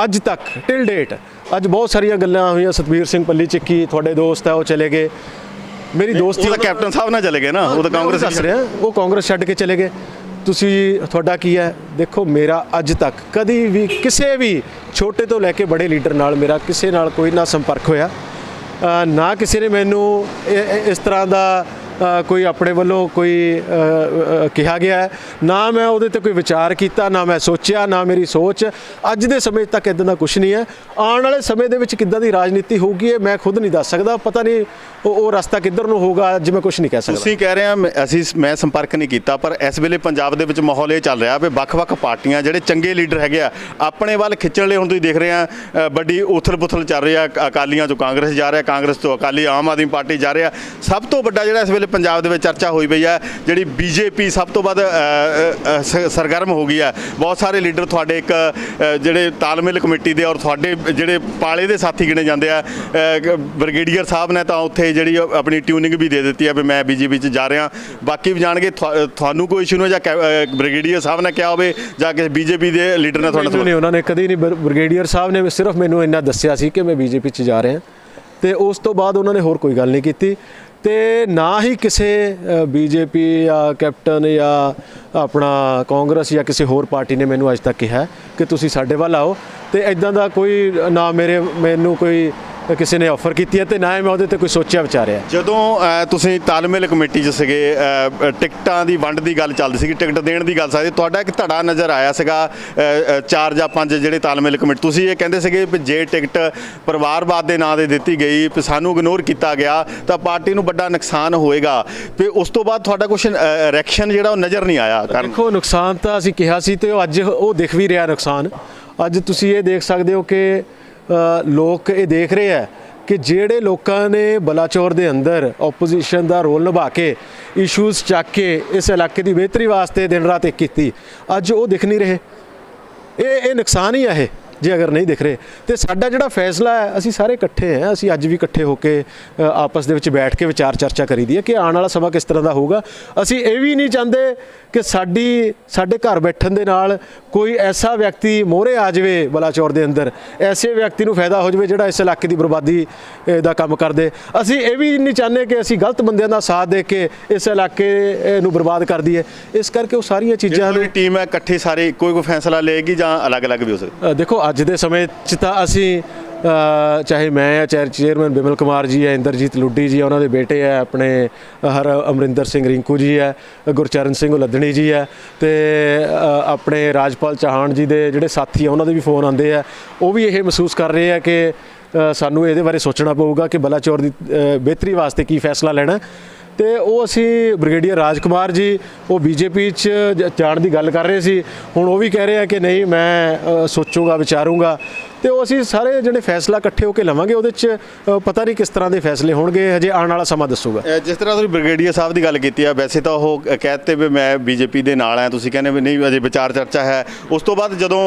ਅੱਜ ਤੱਕ ਟਿਲ ਡੇਟ ਅੱਜ ਬਹੁਤ ਸਾਰੀਆਂ ਗੱਲਾਂ ਹੋਈਆਂ। ਸਤਬੀਰ ਸਿੰਘ ਪੱਲੀ ਚੱਕੀ ਤੁਹਾਡੇ ਦੋਸਤ ਹੈ, ਉਹ ਚਲੇ ਗਏ। ਮੇਰੀ ਦੋਸਤੀ ਉਹ ਤਾਂ ਕੈਪਟਨ ਸਾਹਿਬ ਨਾਲ ਚਲੇ ਗਏ ਨਾ, ਉਹ ਤਾਂ ਕਾਂਗਰਸ ਦੱਸ ਰਿਹਾ, ਉਹ ਕਾਂਗਰਸ ਛੱਡ ਕੇ ਚਲੇ ਗਏ। ਤੁਸੀਂ ਤੁਹਾਡਾ ਕੀ ਹੈ? ਦੇਖੋ ਮੇਰਾ ਅੱਜ ਤੱਕ ਕਦੀ ਵੀ ਕਿਸੇ ਵੀ ਛੋਟੇ ਤੋਂ ਲੈ ਕੇ ਬੜੇ ਲੀਡਰ ਨਾਲ ਮੇਰਾ ਕਿਸੇ ਨਾਲ ਕੋਈ ਨਾ ਸੰਪਰਕ ਹੋਇਆ, ਨਾ ਕਿਸੇ ਨੇ ਮੈਨੂੰ ਇਸ ਤਰ੍ਹਾਂ ਦਾ ਕੋਈ ਆਪਣੇ ਵੱਲੋਂ ਕੋਈ ਕਿਹਾ ਗਿਆ ਹੈ, ਨਾ ਮੈਂ ਉਹਦੇ ਤੇ ਕੋਈ ਵਿਚਾਰ ਕੀਤਾ, ਨਾ ਮੈਂ ਸੋਚਿਆ, ਨਾ ਮੇਰੀ ਸੋਚ ਅੱਜ ਦੇ ਸਮੇਂ ਤੱਕ ਇਦਾਂ ਦਾ ਕੁਝ ਨਹੀਂ ਹੈ। ਆਉਣ ਵਾਲੇ ਸਮੇਂ ਦੇ ਵਿੱਚ ਕਿੱਦਾਂ ਦੀ ਰਾਜਨੀਤੀ ਹੋਊਗੀ ਇਹ ਮੈਂ ਖੁਦ ਨਹੀਂ ਦੱਸ ਸਕਦਾ। ਪਤਾ ਨਹੀਂ ਉਹ ਰਸਤਾ ਕਿੱਧਰ ਨੂੰ ਹੋਊਗਾ, ਅੱਜ ਮੈਂ ਕੁਝ ਨਹੀਂ ਕਹਿ ਸਕਦਾ। ਤੁਸੀਂ ਕਹਿ ਰਹੇ ਆ ਮੈਂ ਸੰਪਰਕ ਨਹੀਂ ਕੀਤਾ, ਪਰ ਇਸ ਵੇਲੇ ਪੰਜਾਬ ਦੇ ਵਿੱਚ ਮਾਹੌਲ ਇਹ ਚੱਲ ਰਿਹਾ ਵੀ ਵੱਖ-ਵੱਖ ਪਾਰਟੀਆਂ ਜਿਹੜੇ ਚੰਗੇ ਲੀਡਰ ਹੈਗੇ ਆ ਆਪਣੇ ਵੱਲ ਖਿੱਚਣ ਲਈ ਹੁਣ ਤੁਸੀਂ ਦੇਖ ਰਹੇ ਆ ਵੱਡੀ ਉਥਲ-ਪੁਥਲ ਚੱਲ ਰਹੀ ਆ। ਅਕਾਲੀਆਂ ਤੋਂ ਕਾਂਗਰਸ ਜਾ ਰਿਹਾ, ਕਾਂਗਰਸ ਤੋਂ ਅਕਾਲੀ ਆਮ ਆਦਮੀ ਪਾਰਟੀ ਜਾ ਰਿਹਾ। ਸਭ ਤੋਂ ਵੱਡਾ ਜਿਹੜਾ ਇਸ ਵੇਲੇ ਪੰਜਾਬ ਦੇ ਵਿੱਚ ਚਰਚਾ ਹੋਈ ਪਈ ਹੈ ਜਿਹੜੀ ਬੀਜੇਪੀ ਸਭ ਤੋਂ ਵੱਧ ਸਰਗਰਮ ਹੋ ਗਈ ਹੈ। ਬਹੁਤ ਸਾਰੇ ਲੀਡਰ ਤੁਹਾਡੇ ਇੱਕ ਜਿਹੜੇ ਤਾਲਮੇਲ ਕਮੇਟੀ ਦੇ ਔਰ ਤੁਹਾਡੇ ਜਿਹੜੇ ਪਾਲੇ ਦੇ ਸਾਥੀ ਗਿਣੇ ਜਾਂਦੇ ਆ। ਬ੍ਰਿਗੇਡੀਅਰ ਸਾਹਿਬ ਨੇ ਤਾਂ ਉੱਥੇ ਜਿਹੜੀ ਆਪਣੀ ਟਿਊਨਿੰਗ ਵੀ ਦੇ ਦਿੱਤੀ ਹੈ ਵੀ ਮੈਂ ਬੀਜੇਪੀ 'ਚ ਜਾ ਰਿਹਾ। ਬਾਕੀ ਵੀ ਜਾਣਗੇ ਤੁਹਾਨੂੰ ਕੋਈ ਇਸ਼ੂ ਨਹੀਂ ਜਾਂ ਬ੍ਰਿਗੇਡੀਅਰ ਸਾਹਿਬ ਨੇ ਕਿਹਾ ਹੋਵੇ ਜਾਂ ਕਿ ਬੀਜੇਪੀ ਦੇ ਲੀਡਰ ਨੇ ਤੁਹਾਡੇ ਨਹੀਂ, ਉਹਨਾਂ ਨੇ ਕਦੀ ਨਹੀਂ। ਬ੍ਰਿਗੇਡੀਅਰ ਸਾਹਿਬ ਨੇ ਸਿਰਫ ਮੈਨੂੰ ਇੰਨਾ ਦੱਸਿਆ ਸੀ ਕਿ ਮੈਂ ਬੀਜੇਪੀ 'ਚ ਜਾ ਰਿਹਾ, ਤੇ ਉਸ ਤੋਂ ਬਾਅਦ ਉਹਨਾਂ ਨੇ ਹੋਰ ਕੋਈ ਗੱਲ ਨਹੀਂ ਕੀਤੀ। ਤੇ ਨਾ ਹੀ ਕਿਸੇ ਬੀਜੇਪੀ ਜਾਂ ਕੈਪਟਨ ਜਾਂ ਆਪਣਾ ਕਾਂਗਰਸ ਜਾਂ ਕਿਸੇ ਹੋਰ ਪਾਰਟੀ ਨੇ ਮੈਨੂੰ ਅੱਜ ਤੱਕ ਕਿਹਾ ਕਿ ਤੁਸੀਂ ਸਾਡੇ ਵੱਲ ਆਓ, ਤੇ ਇਦਾਂ ਦਾ ਕੋਈ ਨਾ ਮੈਨੂੰ ਕੋਈ ਕਿਸੇ ਨੇ ਆਫਰ ਕੀਤੀ ਹੈ ਤੇ ਨਾ ਹੀ ਮੈਂ ਉਹਦੇ ਤੇ ਕੋਈ ਸੋਚਿਆ ਵਿਚਾਰਿਆ। ਜਦੋਂ ਤੁਸੀਂ ਤਾਲਮੇਲ ਕਮੇਟੀ 'ਚ ਸੀਗੇ, ਟਿਕਟਾਂ ਦੀ ਵੰਡ ਦੀ ਗੱਲ ਚੱਲਦੀ ਸੀਗੀ, ਟਿਕਟ ਦੇਣ ਦੀ ਗੱਲ ਸਾਡੀ, ਤੁਹਾਡਾ ਇੱਕ ਧੜਾ ਨਜ਼ਰ ਆਇਆ ਸੀਗਾ 4 ਜਾਂ 5 ਜਿਹੜੇ ਤਾਲਮੇਲ ਕਮੇਟੀ ਤੁਸੀਂ ਇਹ ਕਹਿੰਦੇ ਸੀਗੇ ਵੀ ਜੇ ਟਿਕਟ ਪਰਿਵਾਰਵਾਦ ਦੇ ਨਾਂ 'ਤੇ ਦਿੱਤੀ ਗਈ, ਸਾਨੂੰ ਇਗਨੋਰ ਕੀਤਾ ਗਿਆ ਤਾਂ ਪਾਰਟੀ ਨੂੰ ਵੱਡਾ ਨੁਕਸਾਨ ਹੋਏਗਾ। ਫਿਰ ਉਸ ਤੋਂ ਬਾਅਦ ਤੁਹਾਡਾ ਕੁਛ ਰਿਐਕਸ਼ਨ ਜਿਹੜਾ ਉਹ ਨਜ਼ਰ ਨਹੀਂ ਆਇਆ। ਦੇਖੋ ਨੁਕਸਾਨ ਤਾਂ ਅਸੀਂ ਕਿਹਾ ਸੀ ਤੇ ਅੱਜ ਉਹ ਦਿਖ ਵੀ ਰਿਹਾ ਨੁਕਸਾਨ। ਅੱਜ ਤੁਸੀਂ ਇਹ ਦੇਖ ਸਕਦੇ ਹੋ ਕਿ ਲੋਕ ਇਹ ਦੇਖ ਰਹੇ ਹੈ ਕਿ ਜਿਹੜੇ ਲੋਕਾਂ ਨੇ ਬਲਾਚੌਰ ਦੇ ਅੰਦਰ ਆਪੋਜੀਸ਼ਨ ਦਾ ਰੋਲ ਨਿਭਾ ਕੇ ਇਸ਼ੂਜ਼ ਚੱਕ ਕੇ ਇਸ ਇਲਾਕੇ ਦੀ ਬਿਹਤਰੀ ਵਾਸਤੇ ਦਿਨ ਰਾਤ ਇੱਕ ਕੀਤੀ, ਅੱਜ ਉਹ ਦਿਖ ਨਹੀਂ ਰਹੇ। ਇਹ ਨੁਕਸਾਨ ਹੀ ਹੈ ਇਹ ਜੇ ਅਗਰ ਨਹੀਂ ਦਿਖ ਰਹੇ। ਤੇ ਸਾਡਾ ਜਿਹੜਾ ਫੈਸਲਾ ਹੈ, ਅਸੀਂ ਸਾਰੇ ਇਕੱਠੇ ਹਾਂ, ਅਸੀਂ ਅੱਜ ਵੀ ਇਕੱਠੇ ਹੋ ਕੇ ਆਪਸ ਦੇ ਵਿੱਚ ਬੈਠ ਕੇ ਵਿਚਾਰ ਚਰਚਾ ਕਰੀਦੀ ਹੈ ਕਿ ਆਉਣ ਵਾਲਾ ਸਮਾਂ ਕਿਸ ਤਰ੍ਹਾਂ ਦਾ ਹੋਊਗਾ। ਅਸੀਂ ਇਹ ਵੀ ਨਹੀਂ ਚਾਹੁੰਦੇ ਕਿ ਸਾਡੇ ਘਰ ਬੈਠਣ ਦੇ ਨਾਲ ਕੋਈ ਐਸਾ ਵਿਅਕਤੀ ਮੋਹਰੇ ਆ ਜਾਵੇ ਬਲਾਚੌਰ ਦੇ ਅੰਦਰ, ਐਸੇ ਵਿਅਕਤੀ ਨੂੰ ਫਾਇਦਾ ਹੋ ਜਾਵੇ ਜਿਹੜਾ ਇਸ ਇਲਾਕੇ ਦੀ ਬਰਬਾਦੀ ਦਾ ਕੰਮ ਕਰਦੇ। ਅਸੀਂ ਇਹ ਵੀ ਨਹੀਂ ਚਾਹੁੰਦੇ ਕਿ ਅਸੀਂ ਗਲਤ ਬੰਦਿਆਂ ਦਾ ਸਾਥ ਦੇ ਕੇ ਇਸ ਇਲਾਕੇ ਨੂੰ ਬਰਬਾਦ ਕਰ ਦਈਏ। ਇਸ ਕਰਕੇ ਉਹ ਸਾਰੀਆਂ ਚੀਜ਼ਾਂ ਦੀ ਟੀਮ ਹੈ ਇਕੱਠੇ ਸਾਰੇ ਕੋਈ ਫੈਸਲਾ ਲਏਗੀ ਜਾਂ ਅਲੱਗ-ਅਲੱਗ ਵੀ ਹੋ ਸਕਦਾ। ਦੇਖੋ ਅੱਜ ਦੇ ਸਮੇਂ 'ਚ ਤਾਂ ਅਸੀਂ ਚਾਹੇ ਮੈਂ ਚਾਹੇ ਚੇਅਰਮੈਨ ਬਿਮਲ ਕੁਮਾਰ ਜੀ ਹੈ, ਇੰਦਰਜੀਤ ਲੁੱਡੀ ਜੀ ਹੈ, ਉਹਨਾਂ ਦੇ ਬੇਟੇ ਹੈ ਆਪਣੇ ਅਮਰਿੰਦਰ ਸਿੰਘ ਰਿੰਕੂ ਜੀ ਹੈ, ਗੁਰਚਰਨ ਸਿੰਘ ਉਲੱਦਣੀ ਜੀ ਹੈ, ਤੇ ਆਪਣੇ ਰਾਜਪਾਲ ਚੌਹਾਨ ਜੀ ਦੇ ਜਿਹੜੇ ਸਾਥੀ ਆ ਉਹਨਾਂ ਦੇ ਵੀ ਫੋਨ ਆਉਂਦੇ ਆ। ਉਹ ਵੀ ਇਹ ਮਹਿਸੂਸ ਕਰ ਰਹੇ ਆ ਕਿ ਸਾਨੂੰ ਇਹਦੇ ਬਾਰੇ ਸੋਚਣਾ ਪਊਗਾ ਕਿ ਬਲਾਚੌਰ ਦੀ ਬਿਹਤਰੀ ਵਾਸਤੇ ਕੀ ਫੈਸਲਾ ਲੈਣਾ। ਤੇ ਉਹ ਅਸੀਂ ਬ੍ਰਿਗੇਡੀਅਰ ਰਾਜਕੁਮਾਰ ਜੀ ਉਹ ਬੀਜੇਪੀ 'ਚ ਜਾਣ ਦੀ ਗੱਲ ਕਰ ਰਹੇ ਸੀ, ਹੁਣ ਉਹ ਵੀ ਕਹਿ ਰਹੇ ਆ ਕਿ ਨਹੀਂ ਮੈਂ ਸੋਚੂਗਾ ਵਿਚਾਰੂੰਗਾ। ਤੇ ਉਹ ਅਸੀਂ ਸਾਰੇ ਜਿਹੜੇ ਫੈਸਲਾ ਇਕੱਠੇ ਹੋ ਕੇ ਲਵਾਂਗੇ, ਉਹਦੇ 'ਚ ਪਤਾ ਨਹੀਂ ਕਿਸ ਤਰ੍ਹਾਂ ਦੇ ਫੈਸਲੇ ਹੋਣਗੇ, ਹਜੇ ਆਉਣ ਵਾਲਾ ਸਮਾਂ ਦੱਸੂਗਾ। ਜਿਸ ਤਰ੍ਹਾਂ ਤੁਸੀਂ ਬ੍ਰਿਗੇਡੀਅਰ ਸਾਹਿਬ ਦੀ ਗੱਲ ਕੀਤੀ ਆ, ਵੈਸੇ ਤਾਂ ਉਹ ਕਹਿਤੇ ਵੀ ਮੈਂ ਬੀਜੇਪੀ ਦੇ ਨਾਲ ਆ, ਤੁਸੀਂ ਕਹਿੰਦੇ ਵੀ ਨਹੀਂ ਅਜੇ ਵਿਚਾਰ ਚਰਚਾ ਹੈ। ਉਸ ਤੋਂ ਬਾਅਦ ਜਦੋਂ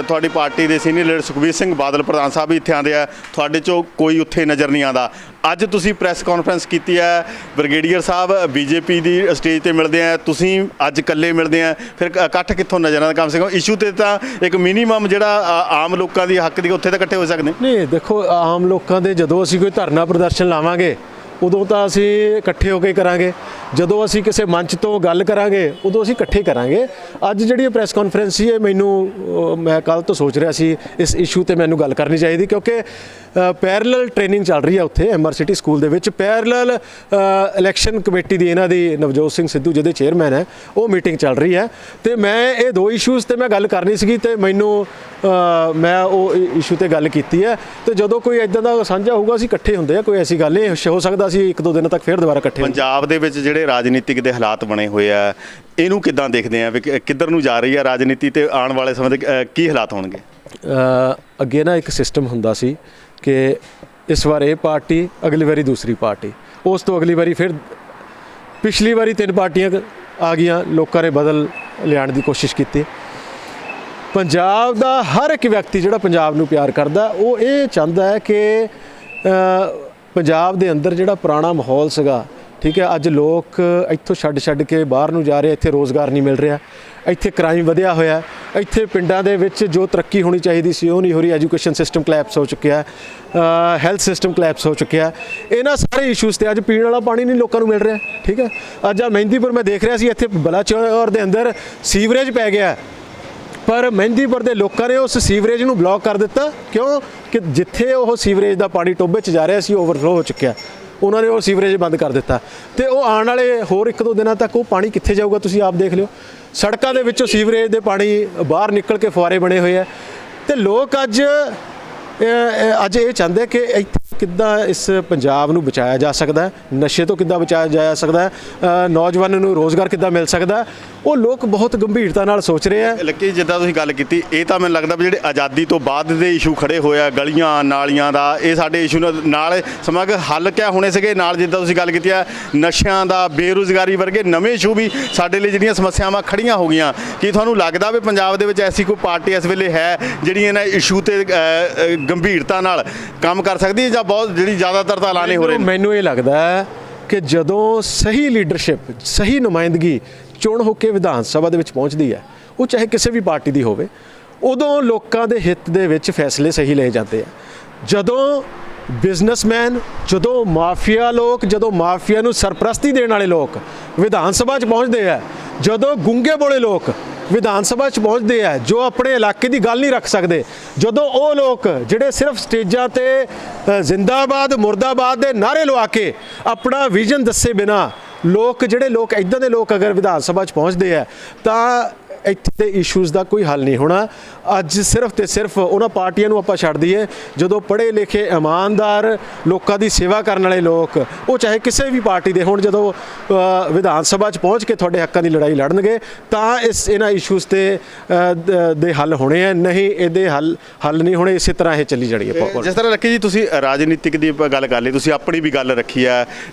ਤੁਹਾਡੀ ਪਾਰਟੀ ਦੇ ਸੀਨੀਅਰ ਲੀਡਰ ਸੁਖਬੀਰ ਸਿੰਘ ਬਾਦਲ ਪ੍ਰਧਾਨ ਸਾਹਿਬ ਵੀ ਇੱਥੇ ਆਉਂਦੇ ਆ, ਤੁਹਾਡੇ 'ਚੋਂ ਕੋਈ ਉੱਥੇ ਨਜ਼ਰ ਨਹੀਂ ਆਉਂਦਾ। ਅੱਜ ਤੁਸੀਂ ਪ੍ਰੈਸ ਕਾਨਫਰੰਸ ਕੀਤੀ ਹੈ, ਬ੍ਰਿਗੇਡੀਅਰ ਸਾਹਿਬ ਬੀਜੇਪੀ ਦੀ ਸਟੇਜ ਤੇ ਮਿਲਦੇ ਆ, ਤੁਸੀਂ ਅੱਜ ਇਕੱਲੇ ਮਿਲਦੇ ਆ, ਫਿਰ ਇਕੱਠ ਕਿੱਥੋਂ ਨਜ਼ਰ ਆਉਂਦਾ? ਕਮ ਸੇ ਕਮ ਇਸ਼ੂ ਤੇ ਤਾਂ ਇੱਕ ਮਿਨੀਮਮ ਜਿਹੜਾ ਆਮ ਲੋਕਾਂ ਦੀ ਹੱਕ ਦੀ ਉੱਥੇ ਤਾਂ ਇਕੱਠੇ ਹੋ ਸਕਦੇ। ਨਹੀਂ ਦੇਖੋ ਆਮ ਲੋਕਾਂ ਦੇ ਜਦੋਂ ਅਸੀਂ ਕੋਈ ਧਰਨਾ ਪ੍ਰਦਰਸ਼ਨ ਲਾਵਾਂਗੇ ਉਦੋਂ ਤਾਂ ਅਸੀਂ ਇਕੱਠੇ ਹੋ ਕੇ ਕਰਾਂਗੇ, ਜਦੋਂ ਅਸੀਂ ਕਿਸੇ ਮੰਚ ਤੋਂ ਗੱਲ ਕਰਾਂਗੇ ਉਦੋਂ ਅਸੀਂ ਇਕੱਠੇ ਕਰਾਂਗੇ। ਅੱਜ ਜਿਹੜੀ ਪ੍ਰੈਸ ਕਾਨਫਰੰਸ ਸੀ ਮੈਂ ਕੱਲ ਤੋਂ ਸੋਚ ਰਿਹਾ ਸੀ ਇਸ ਇਸ਼ੂ ਤੇ ਮੈਨੂੰ ਗੱਲ ਕਰਨੀ ਚਾਹੀਦੀ, ਕਿਉਂਕਿ ਪੈਰਲਲ ਟ੍ਰੇਨਿੰਗ ਚੱਲ ਰਹੀ ਹੈ ਉੱਥੇ MR ਸਕੂਲ ਦੇ ਵਿੱਚ। ਪੈਰਲਲ ਇਲੈਕਸ਼ਨ ਕਮੇਟੀ ਦੀ ਇਹਨਾਂ ਦੀ ਨਵਜੋਤ ਸਿੰਘ ਸਿੱਧੂ ਜਿਹਦੇ ਚੇਅਰਮੈਨ ਹੈ ਉਹ ਮੀਟਿੰਗ ਚੱਲ ਰਹੀ ਹੈ, ਤੇ ਮੈਂ ਇਹ ਦੋ ਇਸ਼ੂਜ਼ ਤੇ ਮੈਂ ਗੱਲ ਕਰਨੀ ਸੀਗੀ ਤੇ ਮੈਂ ਉਹ ਇਸ਼ੂ ਤੇ ਗੱਲ ਕੀਤੀ ਹੈ। ਤੇ ਜਦੋਂ ਕੋਈ ਇਦਾਂ ਦਾ ਸਾਂਝਾ ਹੋਊਗਾ ਅਸੀਂ ਇਕੱਠੇ ਹੁੰਦੇ ਆ, ਕੋਈ ਐਸੀ ਗੱਲ ਨਹੀਂ। ਹੋ ਸਕਦਾ ਅਸੀਂ 1-2 ਦਿਨਾਂ ਤੱਕ ਫਿਰ ਦੁਬਾਰਾ ਇਕੱਠੇ। ਪੰਜਾਬ ਦੇ ਵਿੱਚ ਜਿਹੜੇ ਰਾਜਨੀਤਿਕ ਦੇ ਹਾਲਾਤ ਬਣੇ ਹੋਏ ਆ, ਇਹਨੂੰ ਕਿੱਦਾਂ ਦੇਖਦੇ ਆ ਵੀ ਕਿੱਧਰ ਨੂੰ ਜਾ ਰਹੀ ਹੈ ਰਾਜਨੀਤੀ, ਤੇ ਆਉਣ ਵਾਲੇ ਸਮੇਂ ਦੇ ਕੀ ਹਾਲਾਤ ਹੋਣਗੇ? ਅੱਗੇ ਨਾ ਇੱਕ ਸਿਸਟਮ ਹੁੰਦਾ ਸੀ ਕਿ ਇਸ ਵਾਰ ਇਹ ਪਾਰਟੀ, ਅਗਲੀ ਵਾਰੀ ਦੂਸਰੀ ਪਾਰਟੀ, ਉਸ ਤੋਂ ਅਗਲੀ ਵਾਰੀ ਫਿਰ ਪਿਛਲੀ ਵਾਰੀ 3 ਪਾਰਟੀਆਂ ਆ ਗਈਆਂ, ਲੋਕਾਂ ਨੇ ਬਦਲ ਲਿਆਉਣ ਦੀ ਕੋਸ਼ਿਸ਼ ਕੀਤੀ। ਪੰਜਾਬ ਦਾ ਹਰ ਇੱਕ ਵਿਅਕਤੀ ਜਿਹੜਾ ਪੰਜਾਬ ਨੂੰ ਪਿਆਰ ਕਰਦਾ ਉਹ ਇਹ ਚਾਹੁੰਦਾ ਹੈ ਕਿ ਪੰਜਾਬ ਦੇ ਅੰਦਰ ਜਿਹੜਾ ਪੁਰਾਣਾ ਮਾਹੌਲ ਸੀਗਾ, ਠੀਕ ਹੈ। ਅੱਜ ਲੋਕ ਇੱਥੋਂ ਛੱਡ ਕੇ ਬਾਹਰ ਨੂੰ ਜਾ ਰਹੇ, ਇੱਥੇ ਰੋਜ਼ਗਾਰ ਨਹੀਂ ਮਿਲ ਰਿਹਾ, ਇੱਥੇ ਕ੍ਰਾਈਮ ਵਧਿਆ ਹੋਇਆ, ਇੱਥੇ ਪਿੰਡਾਂ ਦੇ ਵਿੱਚ ਜੋ ਤਰੱਕੀ ਹੋਣੀ ਚਾਹੀਦੀ ਸੀ ਉਹ ਨਹੀਂ ਹੋ ਰਹੀ। ਐਜੂਕੇਸ਼ਨ ਸਿਸਟਮ ਕਲੈਪਸ ਹੋ ਚੁੱਕਿਆ, ਹੈਲਥ ਸਿਸਟਮ ਕਲੈਪਸ ਹੋ ਚੁੱਕਿਆ। ਇਹਨਾਂ ਸਾਰੇ ਇਸ਼ੂਜ਼ ਤੇ ਅੱਜ ਪੀਣ ਵਾਲਾ ਪਾਣੀ ਨਹੀਂ ਲੋਕਾਂ ਨੂੰ ਮਿਲ ਰਿਹਾ, ਠੀਕ ਹੈ। ਅੱਜ ਆ ਮਹਿੰਦੀਪੁਰ ਮੈਂ ਦੇਖ ਰਿਹਾ ਸੀ, ਇੱਥੇ ਬਲਾਚੌਰ ਦੇ ਅੰਦਰ ਸੀਵਰੇਜ ਪੈ ਗਿਆ, ਪਰ ਮਹਿੰਦੀਪੁਰ ਦੇ ਲੋਕਾਂ ਨੇ ਉਸ ਸੀਵਰੇਜ ਨੂੰ ਬਲੌਕ ਕਰ ਦਿੱਤਾ। ਕਿਉਂ? ਕਿ ਜਿੱਥੇ ਉਹ ਸੀਵਰੇਜ ਦਾ ਪਾਣੀ ਟੋਭੇ 'ਚ ਜਾ ਰਿਹਾ ਸੀ, ਓਵਰਫਲੋ ਹੋ ਚੁੱਕਿਆ, ਉਹਨਾਂ ਨੇ ਉਹ ਸੀਵਰੇਜ ਬੰਦ ਕਰ ਦਿੱਤਾ। ਤੇ ਉਹ ਆਉਣ ਵਾਲੇ ਹੋਰ 1-2 ਦਿਨਾਂ ਤੱਕ ਉਹ ਪਾਣੀ ਕਿੱਥੇ ਜਾਊਗਾ ਤੁਸੀਂ ਆਪ ਦੇਖ ਲਿਓ। ਸੜਕਾਂ ਦੇ ਵਿੱਚੋਂ ਸੀਵਰੇਜ ਦੇ ਪਾਣੀ ਬਾਹਰ ਨਿਕਲ ਕੇ ਫੁਆਰੇ ਬਣੇ ਹੋਏ ਆ। ਤੇ ਲੋਕ ਅੱਜ ਇਹ ਚਾਹੁੰਦੇ ਕਿ ਇੱਥੇ ਕਿੱਦਾਂ ਇਸ ਪੰਜਾਬ ਨੂੰ ਬਚਾਇਆ ਜਾ ਸਕਦਾ, ਨਸ਼ੇ ਤੋਂ ਕਿੱਦਾਂ ਬਚਾਇਆ ਜਾ ਸਕਦਾ, ਨੌਜਵਾਨਾਂ ਨੂੰ ਰੋਜ਼ਗਾਰ ਕਿੱਦਾਂ ਮਿਲ ਸਕਦਾ, ਉਹ ਲੋਕ ਬਹੁਤ ਗੰਭੀਰਤਾ ਨਾਲ ਸੋਚ ਰਹੇ ਆ। ਲੱਕੀ ਜਿੱਦਾਂ ਤੁਸੀਂ ਗੱਲ ਕੀਤੀ, ਇਹ ਤਾਂ ਮੈਨੂੰ ਲੱਗਦਾ ਵੀ ਜਿਹੜੇ ਆਜ਼ਾਦੀ ਤੋਂ ਬਾਅਦ ਦੇ ਇਸ਼ੂ ਖੜੇ ਹੋਏ ਆ, ਗਲੀਆਂ ਨਾਲੀਆਂ ਦਾ, ਇਹ ਸਾਡੇ ਇਸ਼ੂ ਨਾਲ ਸਮਾਂ ਕਿ ਹੱਲ ਕਿਆ ਹੋਣੇ ਸੀਗੇ। ਨਾਲ ਜਿੱਦਾਂ ਤੁਸੀਂ ਗੱਲ ਕੀਤੀ ਆ ਨਸ਼ਿਆਂ ਦਾ, ਬੇਰੁਜ਼ਗਾਰੀ ਵਰਗੇ ਨਵੇਂ ਇਸ਼ੂ ਵੀ ਸਾਡੇ ਲਈ ਜਿਹੜੀਆਂ ਸਮੱਸਿਆਵਾਂ ਖੜੀਆਂ ਹੋ ਗਈਆਂ। ਕੀ ਤੁਹਾਨੂੰ ਲੱਗਦਾ ਵੀ ਪੰਜਾਬ ਦੇ ਵਿੱਚ ਐਸੀ ਕੋਈ ਪਾਰਟੀ ਇਸ ਵੇਲੇ ਹੈ ਜਿਹੜੀ ਇਹਨਾਂ ਇਸ਼ੂ ਤੇ ਗੰਭੀਰਤਾ ਨਾਲ ਕੰਮ ਕਰ ਸਕਦੀ ਹੈ, ਜਾਂ ਬਹੁਤ ਜਿਹੜੀ ਜ਼ਿਆਦਾਤਰ ਤਾਂ ਐਲਾਨੇ ਹੋ ਰਹੇ ਨੇ? ਮੈਨੂੰ ਇਹ ਲੱਗਦਾ ਹੈ ਕਿ ਜਦੋਂ ਸਹੀ ਲੀਡਰਸ਼ਿਪ, ਸਹੀ ਨੁਮਾਇੰਦਗੀ ਚੁਣ ਹੋ ਕੇ ਵਿਧਾਨ ਸਭਾ ਦੇ ਵਿੱਚ ਪਹੁੰਚਦੀ ਹੈ, ਉਹ ਚਾਹੇ ਕਿਸੇ ਵੀ ਪਾਰਟੀ ਦੀ ਹੋਵੇ, ਉਦੋਂ ਲੋਕਾਂ ਦੇ ਹਿੱਤ ਦੇ ਵਿੱਚ ਫੈਸਲੇ ਸਹੀ ਲਏ ਜਾਂਦੇ ਆ। ਜਦੋਂ ਬਿਜ਼ਨਸਮੈਨ, ਜਦੋਂ ਮਾਫੀਆ ਲੋਕ, ਜਦੋਂ ਮਾਫੀਆ ਨੂੰ ਸਰਪ੍ਰਸਤੀ ਦੇਣ ਵਾਲੇ ਲੋਕ ਵਿਧਾਨ ਸਭਾ 'ਚ ਪਹੁੰਚਦੇ ਆ, ਜਦੋਂ ਗੁੰਗੇ ਬੋਲੇ ਲੋਕ ਵਿਧਾਨ ਸਭਾ 'ਚ ਪਹੁੰਚਦੇ ਆ, ਜੋ ਆਪਣੇ ਇਲਾਕੇ ਦੀ ਗੱਲ ਨਹੀਂ ਰੱਖ ਸਕਦੇ, ਜਦੋਂ ਉਹ ਲੋਕ ਜਿਹੜੇ ਸਿਰਫ ਸਟੇਜਾਂ ਤੇ ਜ਼ਿੰਦਾਬਾਦ ਮੁਰਦਾਬਾਦ ਦੇ ਨਾਅਰੇ ਲਵਾ ਕੇ ਆਪਣਾ ਵਿਜ਼ਨ ਦੱਸੇ ਬਿਨਾ ਜਿਹੜੇ ਲੋਕ ਇੱਦਾਂ ਦੇ ਲੋਕ ਅਗਰ ਵਿਧਾਨ ਸਭਾ 'ਚ ਪਹੁੰਚਦੇ ਆ, ਤਾਂ ਇੱਥੇ ਦੇ ਇਸ਼ੂਜ਼ ਦਾ ਕੋਈ ਹੱਲ ਨਹੀਂ ਹੋਣਾ। ਅੱਜ ਸਿਰਫ ਤੇ ਸਿਰਫ ਉਹਨਾਂ ਪਾਰਟੀਆਂ ਨੂੰ ਆਪਾਂ ਛੱਡ ਦਈਏ ਜਦੋਂ ਪੜ੍ਹੇ ਲਿਖੇ ਇਮਾਨਦਾਰ ਲੋਕਾਂ ਦੀ ਸੇਵਾ ਕਰਨ ਵਾਲੇ ਲੋਕ, ਉਹ ਚਾਹੇ ਕਿਸੇ ਵੀ ਪਾਰਟੀ ਦੇ ਹੋਣ, ਜਦੋਂ ਵਿਧਾਨ ਸਭਾ 'ਚ ਪਹੁੰਚ ਕੇ ਤੁਹਾਡੇ ਹੱਕਾਂ ਦੀ ਲੜਾਈ ਲੜਨਗੇ ਤਾਂ ਇਹਨਾਂ ਇਸ਼ੂਜ਼ ਦੇ ਹੱਲ ਹੋਣੇ ਆ। ਨਹੀਂ ਇਹਦੇ ਹੱਲ ਨਹੀਂ ਹੋਣੇ, ਇਸੇ ਤਰ੍ਹਾਂ ਇਹ ਚੱਲੀ ਜਾਣੀ ਹੈ। ਜਿਸ ਤਰ੍ਹਾਂ ਲੱਕੀ ਜੀ ਤੁਸੀਂ ਰਾਜਨੀਤਿਕ ਦੀ ਗੱਲ ਕਰ ਲਈ, ਤੁਸੀਂ ਆਪਣੀ ਵੀ ਗੱਲ ਰੱਖੀ ਹੈ